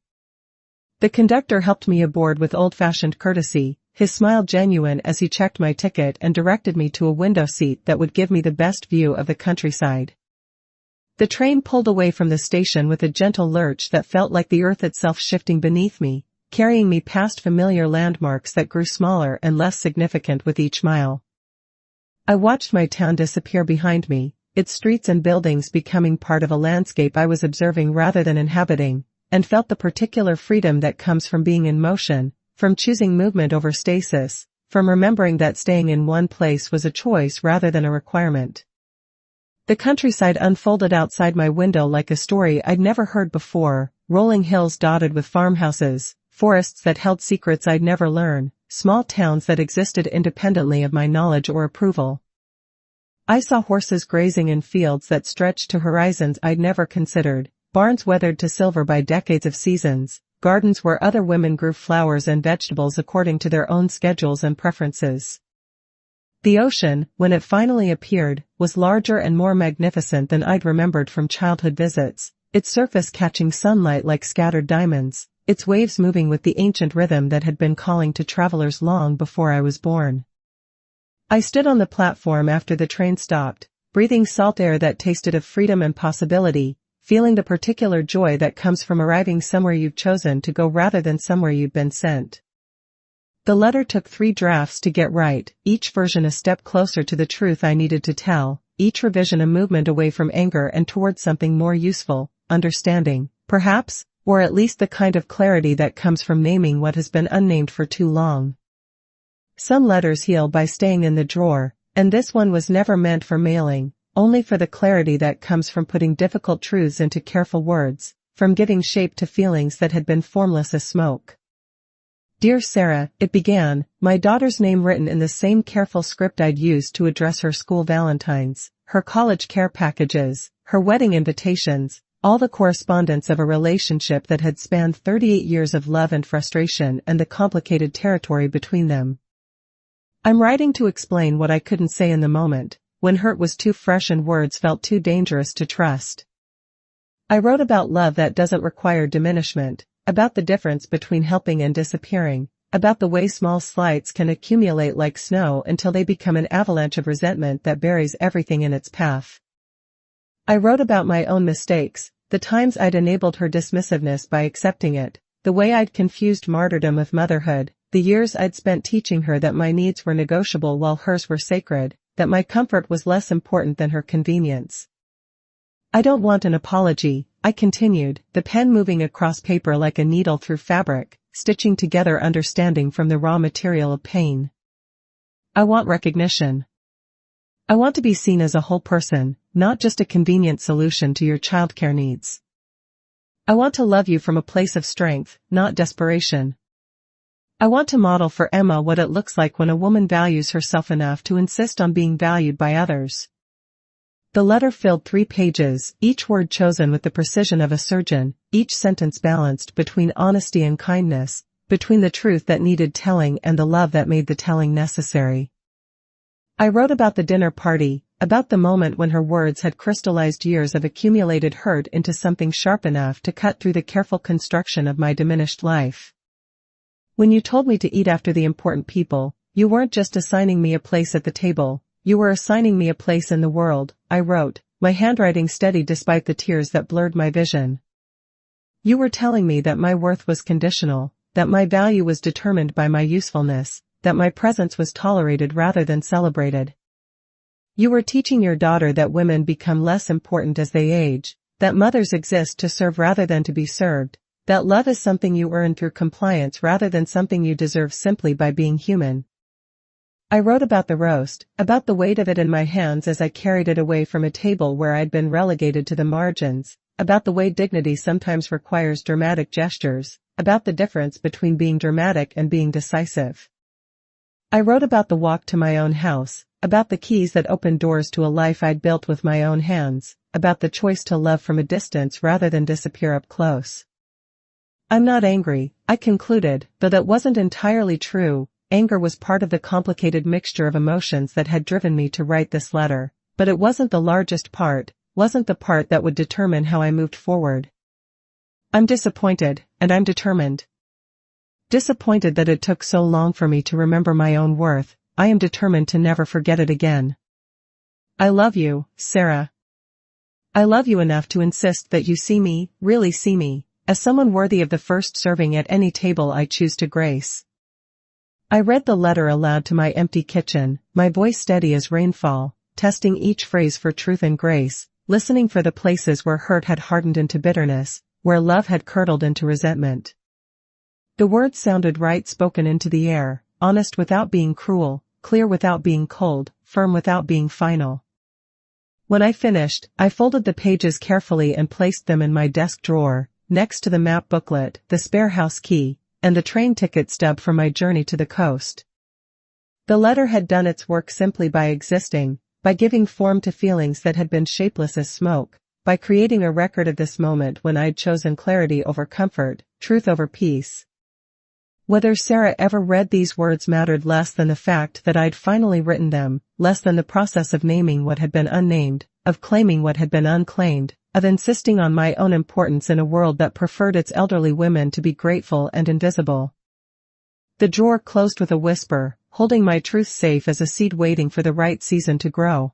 The conductor helped me aboard with old-fashioned courtesy, his smile genuine as he checked my ticket and directed me to a window seat that would give me the best view of the countryside. The train pulled away from the station with a gentle lurch that felt like the earth itself shifting beneath me, carrying me past familiar landmarks that grew smaller and less significant with each mile. I watched my town disappear behind me, its streets and buildings becoming part of a landscape I was observing rather than inhabiting, and felt the particular freedom that comes from being in motion, from choosing movement over stasis, from remembering that staying in one place was a choice rather than a requirement. The countryside unfolded outside my window like a story I'd never heard before, rolling hills dotted with farmhouses, forests that held secrets I'd never learn, small towns that existed independently of my knowledge or approval. I saw horses grazing in fields that stretched to horizons I'd never considered, barns weathered to silver by decades of seasons, gardens where other women grew flowers and vegetables according to their own schedules and preferences. The ocean, when it finally appeared, was larger and more magnificent than I'd remembered from childhood visits, its surface catching sunlight like scattered diamonds, its waves moving with the ancient rhythm that had been calling to travelers long before I was born. I stood on the platform after the train stopped, breathing salt air that tasted of freedom and possibility, feeling the particular joy that comes from arriving somewhere you've chosen to go rather than somewhere you've been sent. The letter took 3 drafts to get right, each version a step closer to the truth I needed to tell, each revision a movement away from anger and towards something more useful, understanding, perhaps, or at least the kind of clarity that comes from naming what has been unnamed for too long. Some letters heal by staying in the drawer, and this one was never meant for mailing, only for the clarity that comes from putting difficult truths into careful words, from giving shape to feelings that had been formless as smoke. Dear Sarah, it began, my daughter's name written in the same careful script I'd used to address her school valentines, her college care packages, her wedding invitations, all the correspondence of a relationship that had spanned 38 years of love and frustration and the complicated territory between them. I'm writing to explain what I couldn't say in the moment, when hurt was too fresh and words felt too dangerous to trust. I wrote about love that doesn't require diminishment, about the difference between helping and disappearing, about the way small slights can accumulate like snow until they become an avalanche of resentment that buries everything in its path. I wrote about my own mistakes, the times I'd enabled her dismissiveness by accepting it, the way I'd confused martyrdom with motherhood, the years I'd spent teaching her that my needs were negotiable while hers were sacred, that my comfort was less important than her convenience. I don't want an apology, I continued, the pen moving across paper like a needle through fabric, stitching together understanding from the raw material of pain. I want recognition. I want to be seen as a whole person, not just a convenient solution to your childcare needs. I want to love you from a place of strength, not desperation. I want to model for Emma what it looks like when a woman values herself enough to insist on being valued by others. The letter filled 3 pages, each word chosen with the precision of a surgeon, each sentence balanced between honesty and kindness, between the truth that needed telling and the love that made the telling necessary. I wrote about the dinner party, about the moment when her words had crystallized years of accumulated hurt into something sharp enough to cut through the careful construction of my diminished life. When you told me to eat after the important people, you weren't just assigning me a place at the table, you were assigning me a place in the world, I wrote, my handwriting steady despite the tears that blurred my vision. You were telling me that my worth was conditional, that my value was determined by my usefulness, that my presence was tolerated rather than celebrated. You were teaching your daughter that women become less important as they age, that mothers exist to serve rather than to be served, that love is something you earn through compliance rather than something you deserve simply by being human. I wrote about the roast, about the weight of it in my hands as I carried it away from a table where I'd been relegated to the margins, about the way dignity sometimes requires dramatic gestures, about the difference between being dramatic and being decisive. I wrote about the walk to my own house, about the keys that opened doors to a life I'd built with my own hands, about the choice to love from a distance rather than disappear up close. I'm not angry, I concluded, though that wasn't entirely true. anger was part of the complicated mixture of emotions that had driven me to write this letter, but it wasn't the largest part, wasn't the part that would determine how I moved forward. I'm disappointed, and I'm determined. Disappointed that it took so long for me to remember my own worth. I am determined to never forget it again. I love you, Sarah. I love you enough to insist that you see me, really see me, as someone worthy of the first serving at any table I choose to grace. I read the letter aloud to my empty kitchen, my voice steady as rainfall, testing each phrase for truth and grace, listening for the places where hurt had hardened into bitterness, where love had curdled into resentment. The words sounded right spoken into the air, honest without being cruel, clear without being cold, firm without being final. When I finished, I folded the pages carefully and placed them in my desk drawer, next to the map booklet, the spare house key, and the train ticket stub for my journey to the coast. The letter had done its work simply by existing, by giving form to feelings that had been shapeless as smoke, by creating a record of this moment when I'd chosen clarity over comfort, truth over peace. Whether Sarah ever read these words mattered less than the fact that I'd finally written them, less than the process of naming what had been unnamed, of claiming what had been unclaimed, of insisting on my own importance in a world that preferred its elderly women to be grateful and invisible. The drawer closed with a whisper, holding my truth safe as a seed waiting for the right season to grow.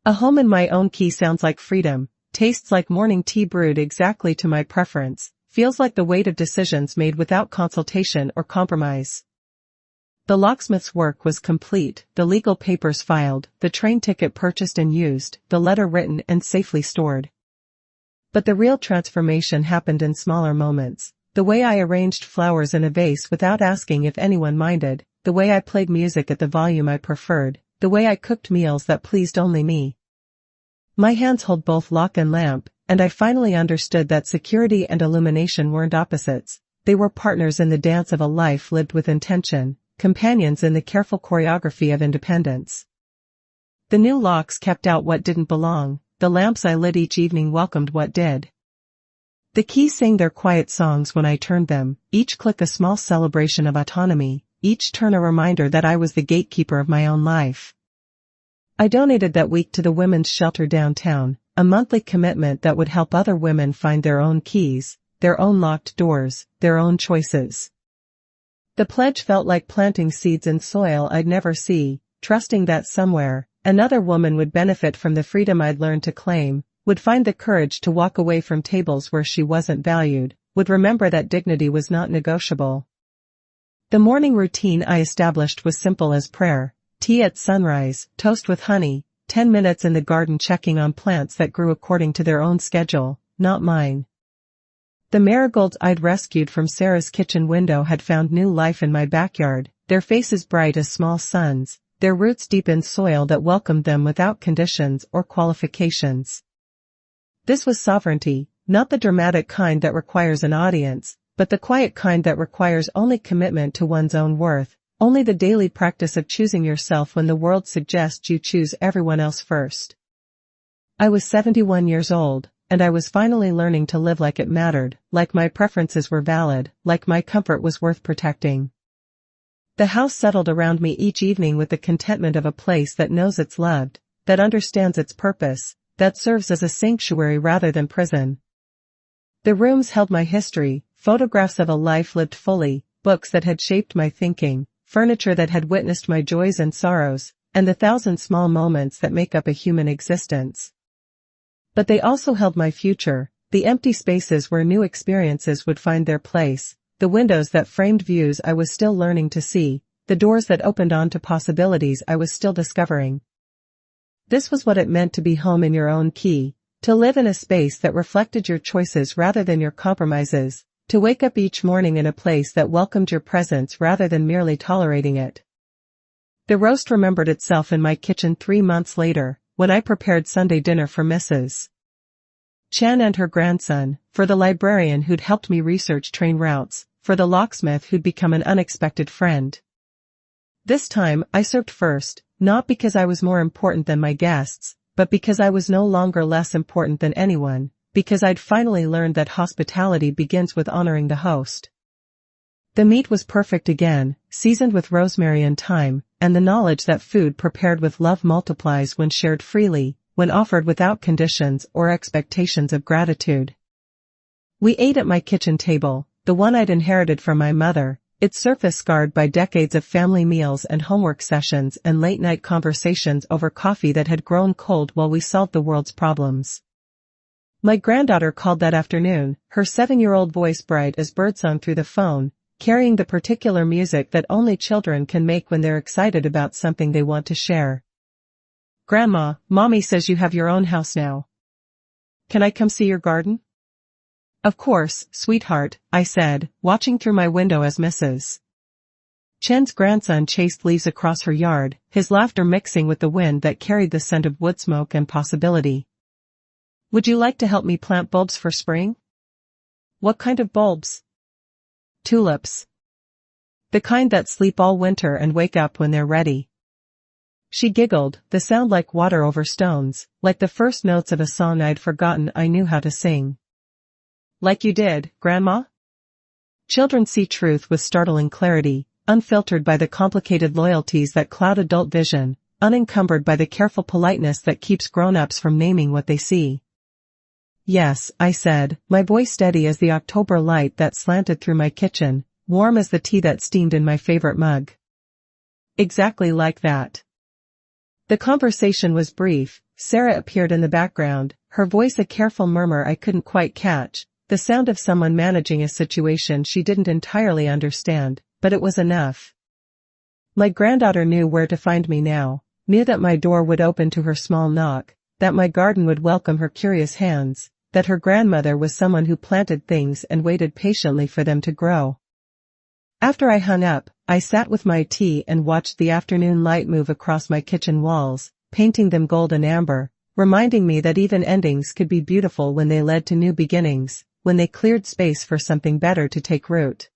A home in my own key sounds like freedom, tastes like morning tea brewed exactly to my preference, feels like the weight of decisions made without consultation or compromise. The locksmith's work was complete, the legal papers filed, the train ticket purchased and used, the letter written and safely stored. But the real transformation happened in smaller moments. The way I arranged flowers in a vase without asking if anyone minded, the way I played music at the volume I preferred, the way I cooked meals that pleased only me. My hands held both lock and lamp, and I finally understood that security and illumination weren't opposites. They were partners in the dance of a life lived with intention, companions in the careful choreography of independence. The new locks kept out what didn't belong, the lamps I lit each evening welcomed what did. The keys sang their quiet songs when I turned them, each click a small celebration of autonomy, each turn a reminder that I was the gatekeeper of my own life. I donated that week to the women's shelter downtown, a monthly commitment that would help other women find their own keys, their own locked doors, their own choices. The pledge felt like planting seeds in soil I'd never see, trusting that somewhere, another woman would benefit from the freedom I'd learned to claim, would find the courage to walk away from tables where she wasn't valued, would remember that dignity was not negotiable. The morning routine I established was simple as prayer, tea at sunrise, toast with honey, 10 minutes in the garden checking on plants that grew according to their own schedule, not mine. The marigolds I'd rescued from Sarah's kitchen window had found new life in my backyard, their faces bright as small suns, their roots deep in soil that welcomed them without conditions or qualifications. This was sovereignty, not the dramatic kind that requires an audience, but the quiet kind that requires only commitment to one's own worth, only the daily practice of choosing yourself when the world suggests you choose everyone else first. I was 71 years old, and I was finally learning to live like it mattered, like my preferences were valid, like my comfort was worth protecting. The house settled around me each evening with the contentment of a place that knows it's loved, that understands its purpose, that serves as a sanctuary rather than prison. The rooms held my history, photographs of a life lived fully, books that had shaped my thinking, furniture that had witnessed my joys and sorrows, and the thousand small moments that make up a human existence. But they also held my future, the empty spaces where new experiences would find their place, the windows that framed views I was still learning to see, the doors that opened onto possibilities I was still discovering. This was what it meant to be home in your own key, to live in a space that reflected your choices rather than your compromises, to wake up each morning in a place that welcomed your presence rather than merely tolerating it. The roast remembered itself in my kitchen 3 months later, when I prepared Sunday dinner for Mrs. Chan and her grandson, for the librarian who'd helped me research train routes, for the locksmith who'd become an unexpected friend. This time, I served first, not because I was more important than my guests, but because I was no longer less important than anyone, because I'd finally learned that hospitality begins with honoring the host. The meat was perfect again, seasoned with rosemary and thyme, and the knowledge that food prepared with love multiplies when shared freely, when offered without conditions or expectations of gratitude. We ate at my kitchen table, the one I'd inherited from my mother, its surface scarred by decades of family meals and homework sessions and late-night conversations over coffee that had grown cold while we solved the world's problems. My granddaughter called that afternoon, her 7-year-old voice bright as birdsong through the phone, carrying the particular music that only children can make when they're excited about something they want to share. "Grandma, Mommy says you have your own house now. Can I come see your garden?" "Of course, sweetheart," I said, watching through my window as Mrs. Chen's grandson chased leaves across her yard, his laughter mixing with the wind that carried the scent of wood smoke and possibility. "Would you like to help me plant bulbs for spring?" "What kind of bulbs?" "Tulips. The kind that sleep all winter and wake up when they're ready." She giggled, the sound like water over stones, like the first notes of a song I'd forgotten I knew how to sing. "Like you did, Grandma?" Children see truth with startling clarity, unfiltered by the complicated loyalties that cloud adult vision, unencumbered by the careful politeness that keeps grown-ups from naming what they see. "Yes," I said, my voice steady as the October light that slanted through my kitchen, warm as the tea that steamed in my favorite mug. "Exactly like that." The conversation was brief. Sarah appeared in the background, her voice a careful murmur I couldn't quite catch, the sound of someone managing a situation she didn't entirely understand, but it was enough. My granddaughter knew where to find me now, knew that my door would open to her small knock, that my garden would welcome her curious hands, that her grandmother was someone who planted things and waited patiently for them to grow. After I hung up, I sat with my tea and watched the afternoon light move across my kitchen walls, painting them gold and amber, reminding me that even endings could be beautiful when they led to new beginnings, when they cleared space for something better to take root.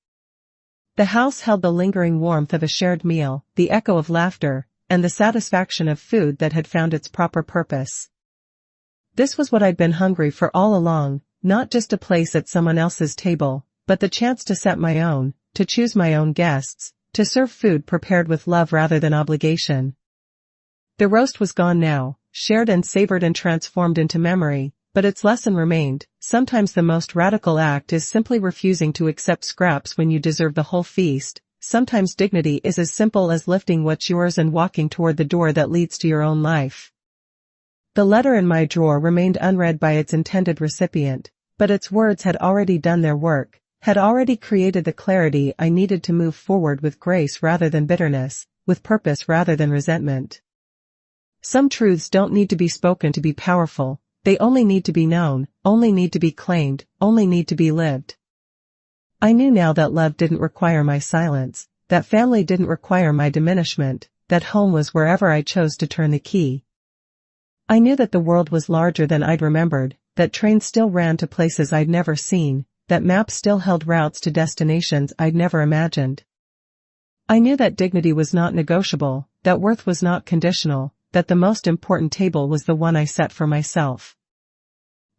The house held the lingering warmth of a shared meal, the echo of laughter, and the satisfaction of food that had found its proper purpose. This was what I'd been hungry for all along, not just a place at someone else's table, but the chance to set my own, to choose my own guests, to serve food prepared with love rather than obligation. The roast was gone now, shared and savored and transformed into memory, but its lesson remained. Sometimes the most radical act is simply refusing to accept scraps when you deserve the whole feast. Sometimes dignity is as simple as lifting what's yours and walking toward the door that leads to your own life. The letter in my drawer remained unread by its intended recipient, but its words had already done their work, had already created the clarity I needed to move forward with grace rather than bitterness, with purpose rather than resentment. Some truths don't need to be spoken to be powerful. They only need to be known, only need to be claimed, only need to be lived. I knew now that love didn't require my silence, that family didn't require my diminishment, that home was wherever I chose to turn the key. I knew that the world was larger than I'd remembered, that trains still ran to places I'd never seen, that maps still held routes to destinations I'd never imagined. I knew that dignity was not negotiable, that worth was not conditional, that the most important table was the one I set for myself.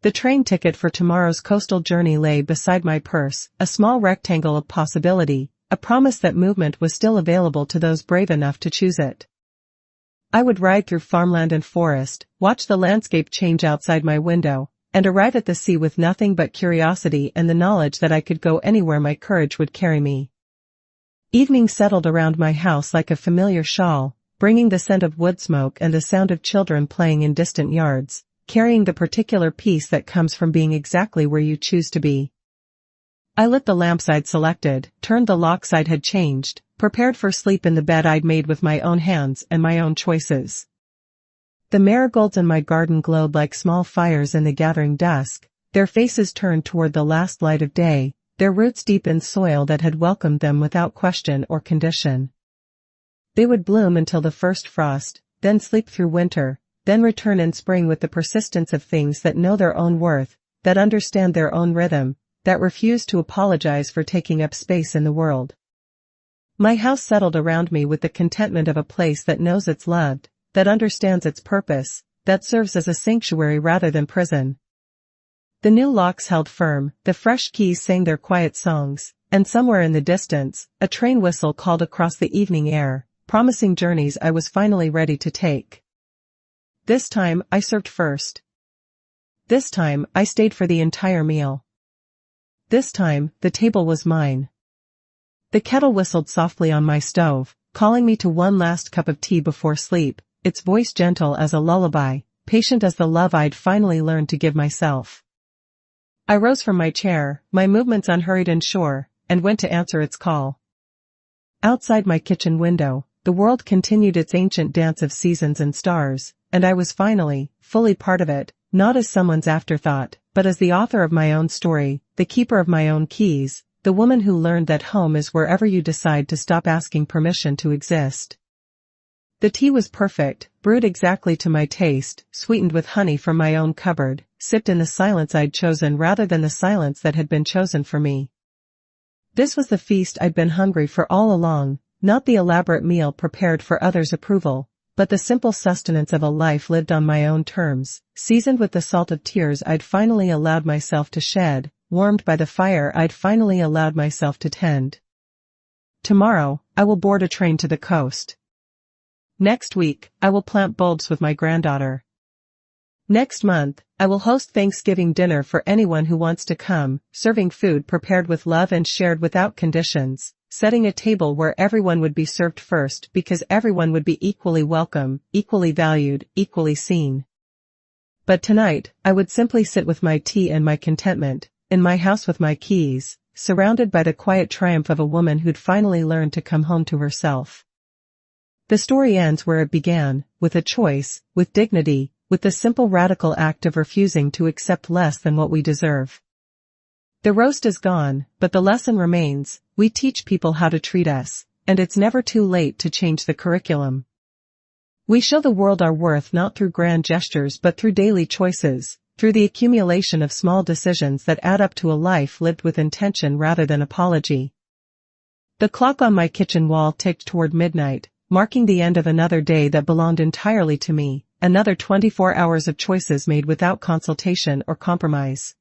The train ticket for tomorrow's coastal journey lay beside my purse, a small rectangle of possibility, a promise that movement was still available to those brave enough to choose it. I would ride through farmland and forest, watch the landscape change outside my window, and arrive at the sea with nothing but curiosity and the knowledge that I could go anywhere my courage would carry me. Evening settled around my house like a familiar shawl, bringing the scent of wood smoke and the sound of children playing in distant yards, carrying the particular peace that comes from being exactly where you choose to be. I lit the lamps I'd selected, turned the locks I had changed, prepared for sleep in the bed I'd made with my own hands and my own choices. The marigolds in my garden glowed like small fires in the gathering dusk, their faces turned toward the last light of day, their roots deep in soil that had welcomed them without question or condition. They would bloom until the first frost, then sleep through winter, then return in spring with the persistence of things that know their own worth, that understand their own rhythm, that refuse to apologize for taking up space in the world. My house settled around me with the contentment of a place that knows it's loved, that understands its purpose, that serves as a sanctuary rather than prison. The new locks held firm, the fresh keys sang their quiet songs, and somewhere in the distance, a train whistle called across the evening air, promising journeys I was finally ready to take. This time, I served first. This time, I stayed for the entire meal. This time, the table was mine. The kettle whistled softly on my stove, calling me to one last cup of tea before sleep, its voice gentle as a lullaby, patient as the love I'd finally learned to give myself. I rose from my chair, my movements unhurried and sure, and went to answer its call. Outside my kitchen window, the world continued its ancient dance of seasons and stars, and I was finally, fully part of it, not as someone's afterthought, but as the author of my own story, the keeper of my own keys, the woman who learned that home is wherever you decide to stop asking permission to exist. The tea was perfect, brewed exactly to my taste, sweetened with honey from my own cupboard, sipped in the silence I'd chosen rather than the silence that had been chosen for me. This was the feast I'd been hungry for all along, not the elaborate meal prepared for others' approval, but the simple sustenance of a life lived on my own terms, seasoned with the salt of tears I'd finally allowed myself to shed, warmed by the fire I'd finally allowed myself to tend. Tomorrow, I will board a train to the coast. Next week, I will plant bulbs with my granddaughter. Next month, I will host Thanksgiving dinner for anyone who wants to come, serving food prepared with love and shared without conditions, setting a table where everyone would be served first because everyone would be equally welcome, equally valued, equally seen. But tonight, I would simply sit with my tea and my contentment, in my house with my keys, surrounded by the quiet triumph of a woman who'd finally learned to come home to herself. The story ends where it began, with a choice, with dignity, with the simple radical act of refusing to accept less than what we deserve. The roast is gone, but the lesson remains: we teach people how to treat us, and it's never too late to change the curriculum. We show the world our worth not through grand gestures but through daily choices, through the accumulation of small decisions that add up to a life lived with intention rather than apology. The clock on my kitchen wall ticked toward midnight, marking the end of another day that belonged entirely to me, another 24 hours of choices made without consultation or compromise.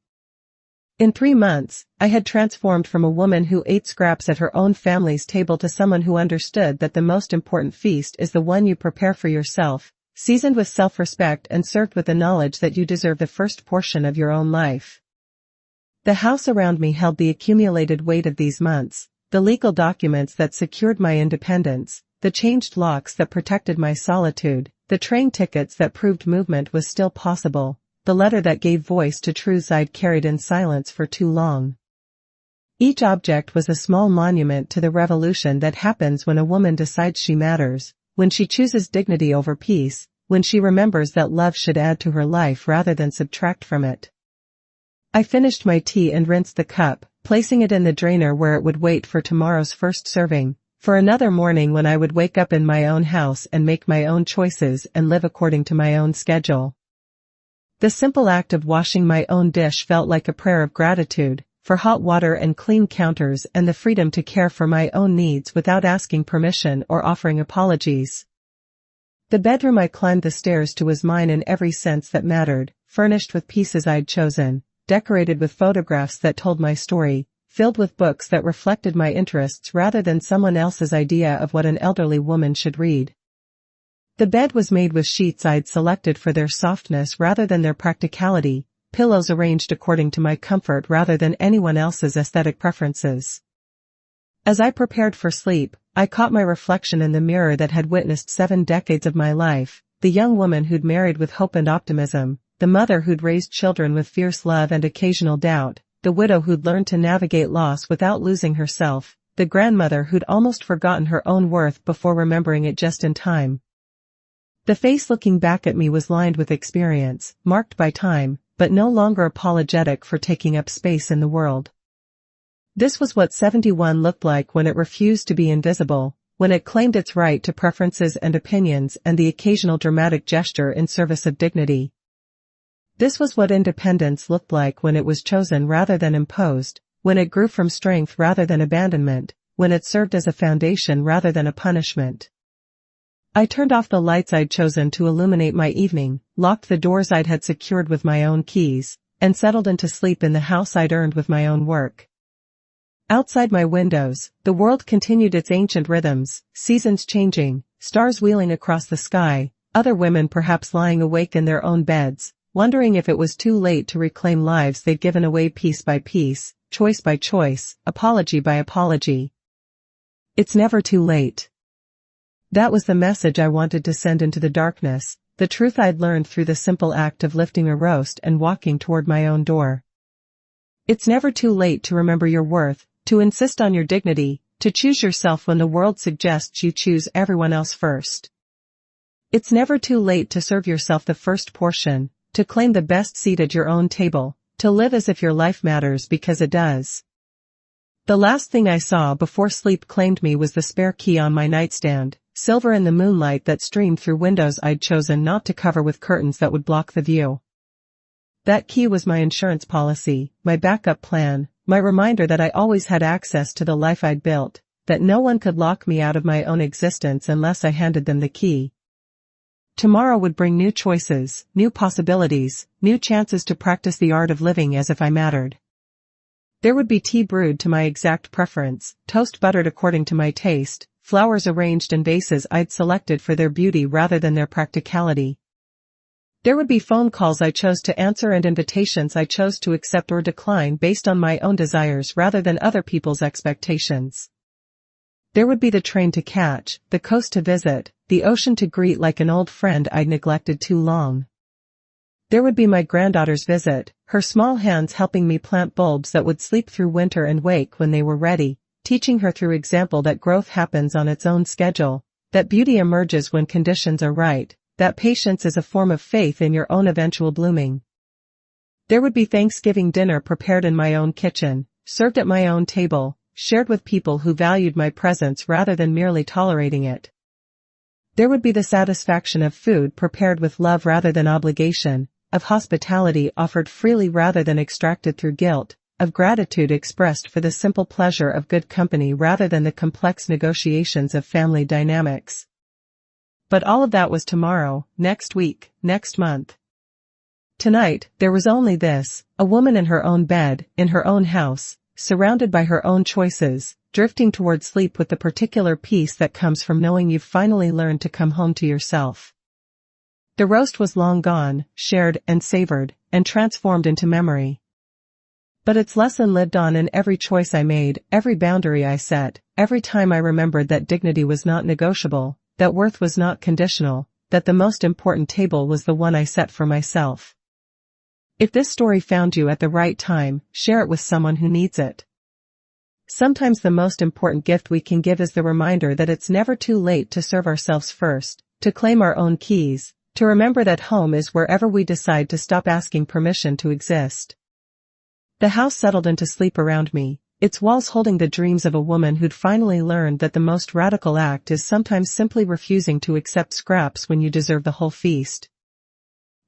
In 3 months, I had transformed from a woman who ate scraps at her own family's table to someone who understood that the most important feast is the one you prepare for yourself, seasoned with self-respect and served with the knowledge that you deserve the first portion of your own life. The house around me held the accumulated weight of these months, the legal documents that secured my independence, the changed locks that protected my solitude, the train tickets that proved movement was still possible, the letter that gave voice to truths I'd carried in silence for too long. Each object was a small monument to the revolution that happens when a woman decides she matters, when she chooses dignity over peace, when she remembers that love should add to her life rather than subtract from it. I finished my tea and rinsed the cup, placing it in the drainer where it would wait for tomorrow's first serving, for another morning when I would wake up in my own house and make my own choices and live according to my own schedule. The simple act of washing my own dish felt like a prayer of gratitude, for hot water and clean counters and the freedom to care for my own needs without asking permission or offering apologies. The bedroom I climbed the stairs to was mine in every sense that mattered, furnished with pieces I'd chosen, decorated with photographs that told my story, filled with books that reflected my interests rather than someone else's idea of what an elderly woman should read. The bed was made with sheets I'd selected for their softness rather than their practicality, pillows arranged according to my comfort rather than anyone else's aesthetic preferences. As I prepared for sleep, I caught my reflection in the mirror that had witnessed 7 decades of my life, the young woman who'd married with hope and optimism, the mother who'd raised children with fierce love and occasional doubt, the widow who'd learned to navigate loss without losing herself, the grandmother who'd almost forgotten her own worth before remembering it just in time. The face looking back at me was lined with experience, marked by time, but no longer apologetic for taking up space in the world. This was what 71 looked like when it refused to be invisible, when it claimed its right to preferences and opinions and the occasional dramatic gesture in service of dignity. This was what independence looked like when it was chosen rather than imposed, when it grew from strength rather than abandonment, when it served as a foundation rather than a punishment. I turned off the lights I'd chosen to illuminate my evening, locked the doors I'd had secured with my own keys, and settled into sleep in the house I'd earned with my own work. Outside my windows, the world continued its ancient rhythms, seasons changing, stars wheeling across the sky, other women perhaps lying awake in their own beds, wondering if it was too late to reclaim lives they'd given away piece by piece, choice by choice, apology by apology. It's never too late. That was the message I wanted to send into the darkness, the truth I'd learned through the simple act of lifting a roast and walking toward my own door. It's never too late to remember your worth, to insist on your dignity, to choose yourself when the world suggests you choose everyone else first. It's never too late to serve yourself the first portion, to claim the best seat at your own table, to live as if your life matters because it does. The last thing I saw before sleep claimed me was the spare key on my nightstand, silver in the moonlight that streamed through windows I'd chosen not to cover with curtains that would block the view. That key was my insurance policy, my backup plan, my reminder that I always had access to the life I'd built, that no one could lock me out of my own existence unless I handed them the key. Tomorrow would bring new choices, new possibilities, new chances to practice the art of living as if I mattered. There would be tea brewed to my exact preference, toast buttered according to my taste, flowers arranged in vases I'd selected for their beauty rather than their practicality. There would be phone calls I chose to answer and invitations I chose to accept or decline based on my own desires rather than other people's expectations. There would be the train to catch, the coast to visit, the ocean to greet like an old friend I'd neglected too long. There would be my granddaughter's visit, her small hands helping me plant bulbs that would sleep through winter and wake when they were ready, teaching her through example that growth happens on its own schedule, that beauty emerges when conditions are right, that patience is a form of faith in your own eventual blooming. There would be Thanksgiving dinner prepared in my own kitchen, served at my own table, shared with people who valued my presence rather than merely tolerating it. There would be the satisfaction of food prepared with love rather than obligation, of hospitality offered freely rather than extracted through guilt, of gratitude expressed for the simple pleasure of good company rather than the complex negotiations of family dynamics. But all of that was tomorrow, next week, next month. Tonight, there was only this, a woman in her own bed, in her own house, surrounded by her own choices, drifting toward sleep with the particular peace that comes from knowing you've finally learned to come home to yourself. The roast was long gone, shared and savored, and transformed into memory. But its lesson lived on in every choice I made, every boundary I set, every time I remembered that dignity was not negotiable, that worth was not conditional, that the most important table was the one I set for myself. If this story found you at the right time, share it with someone who needs it. Sometimes the most important gift we can give is the reminder that it's never too late to serve ourselves first, to claim our own keys, to remember that home is wherever we decide to stop asking permission to exist. The house settled into sleep around me, its walls holding the dreams of a woman who'd finally learned that the most radical act is sometimes simply refusing to accept scraps when you deserve the whole feast.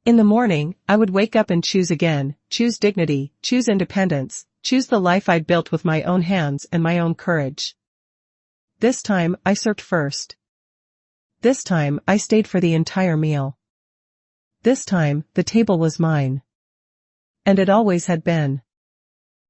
In the morning, I would wake up and choose again, choose dignity, choose independence, choose the life I'd built with my own hands and my own courage. This time, I served first. This time, I stayed for the entire meal. This time, the table was mine. And it always had been.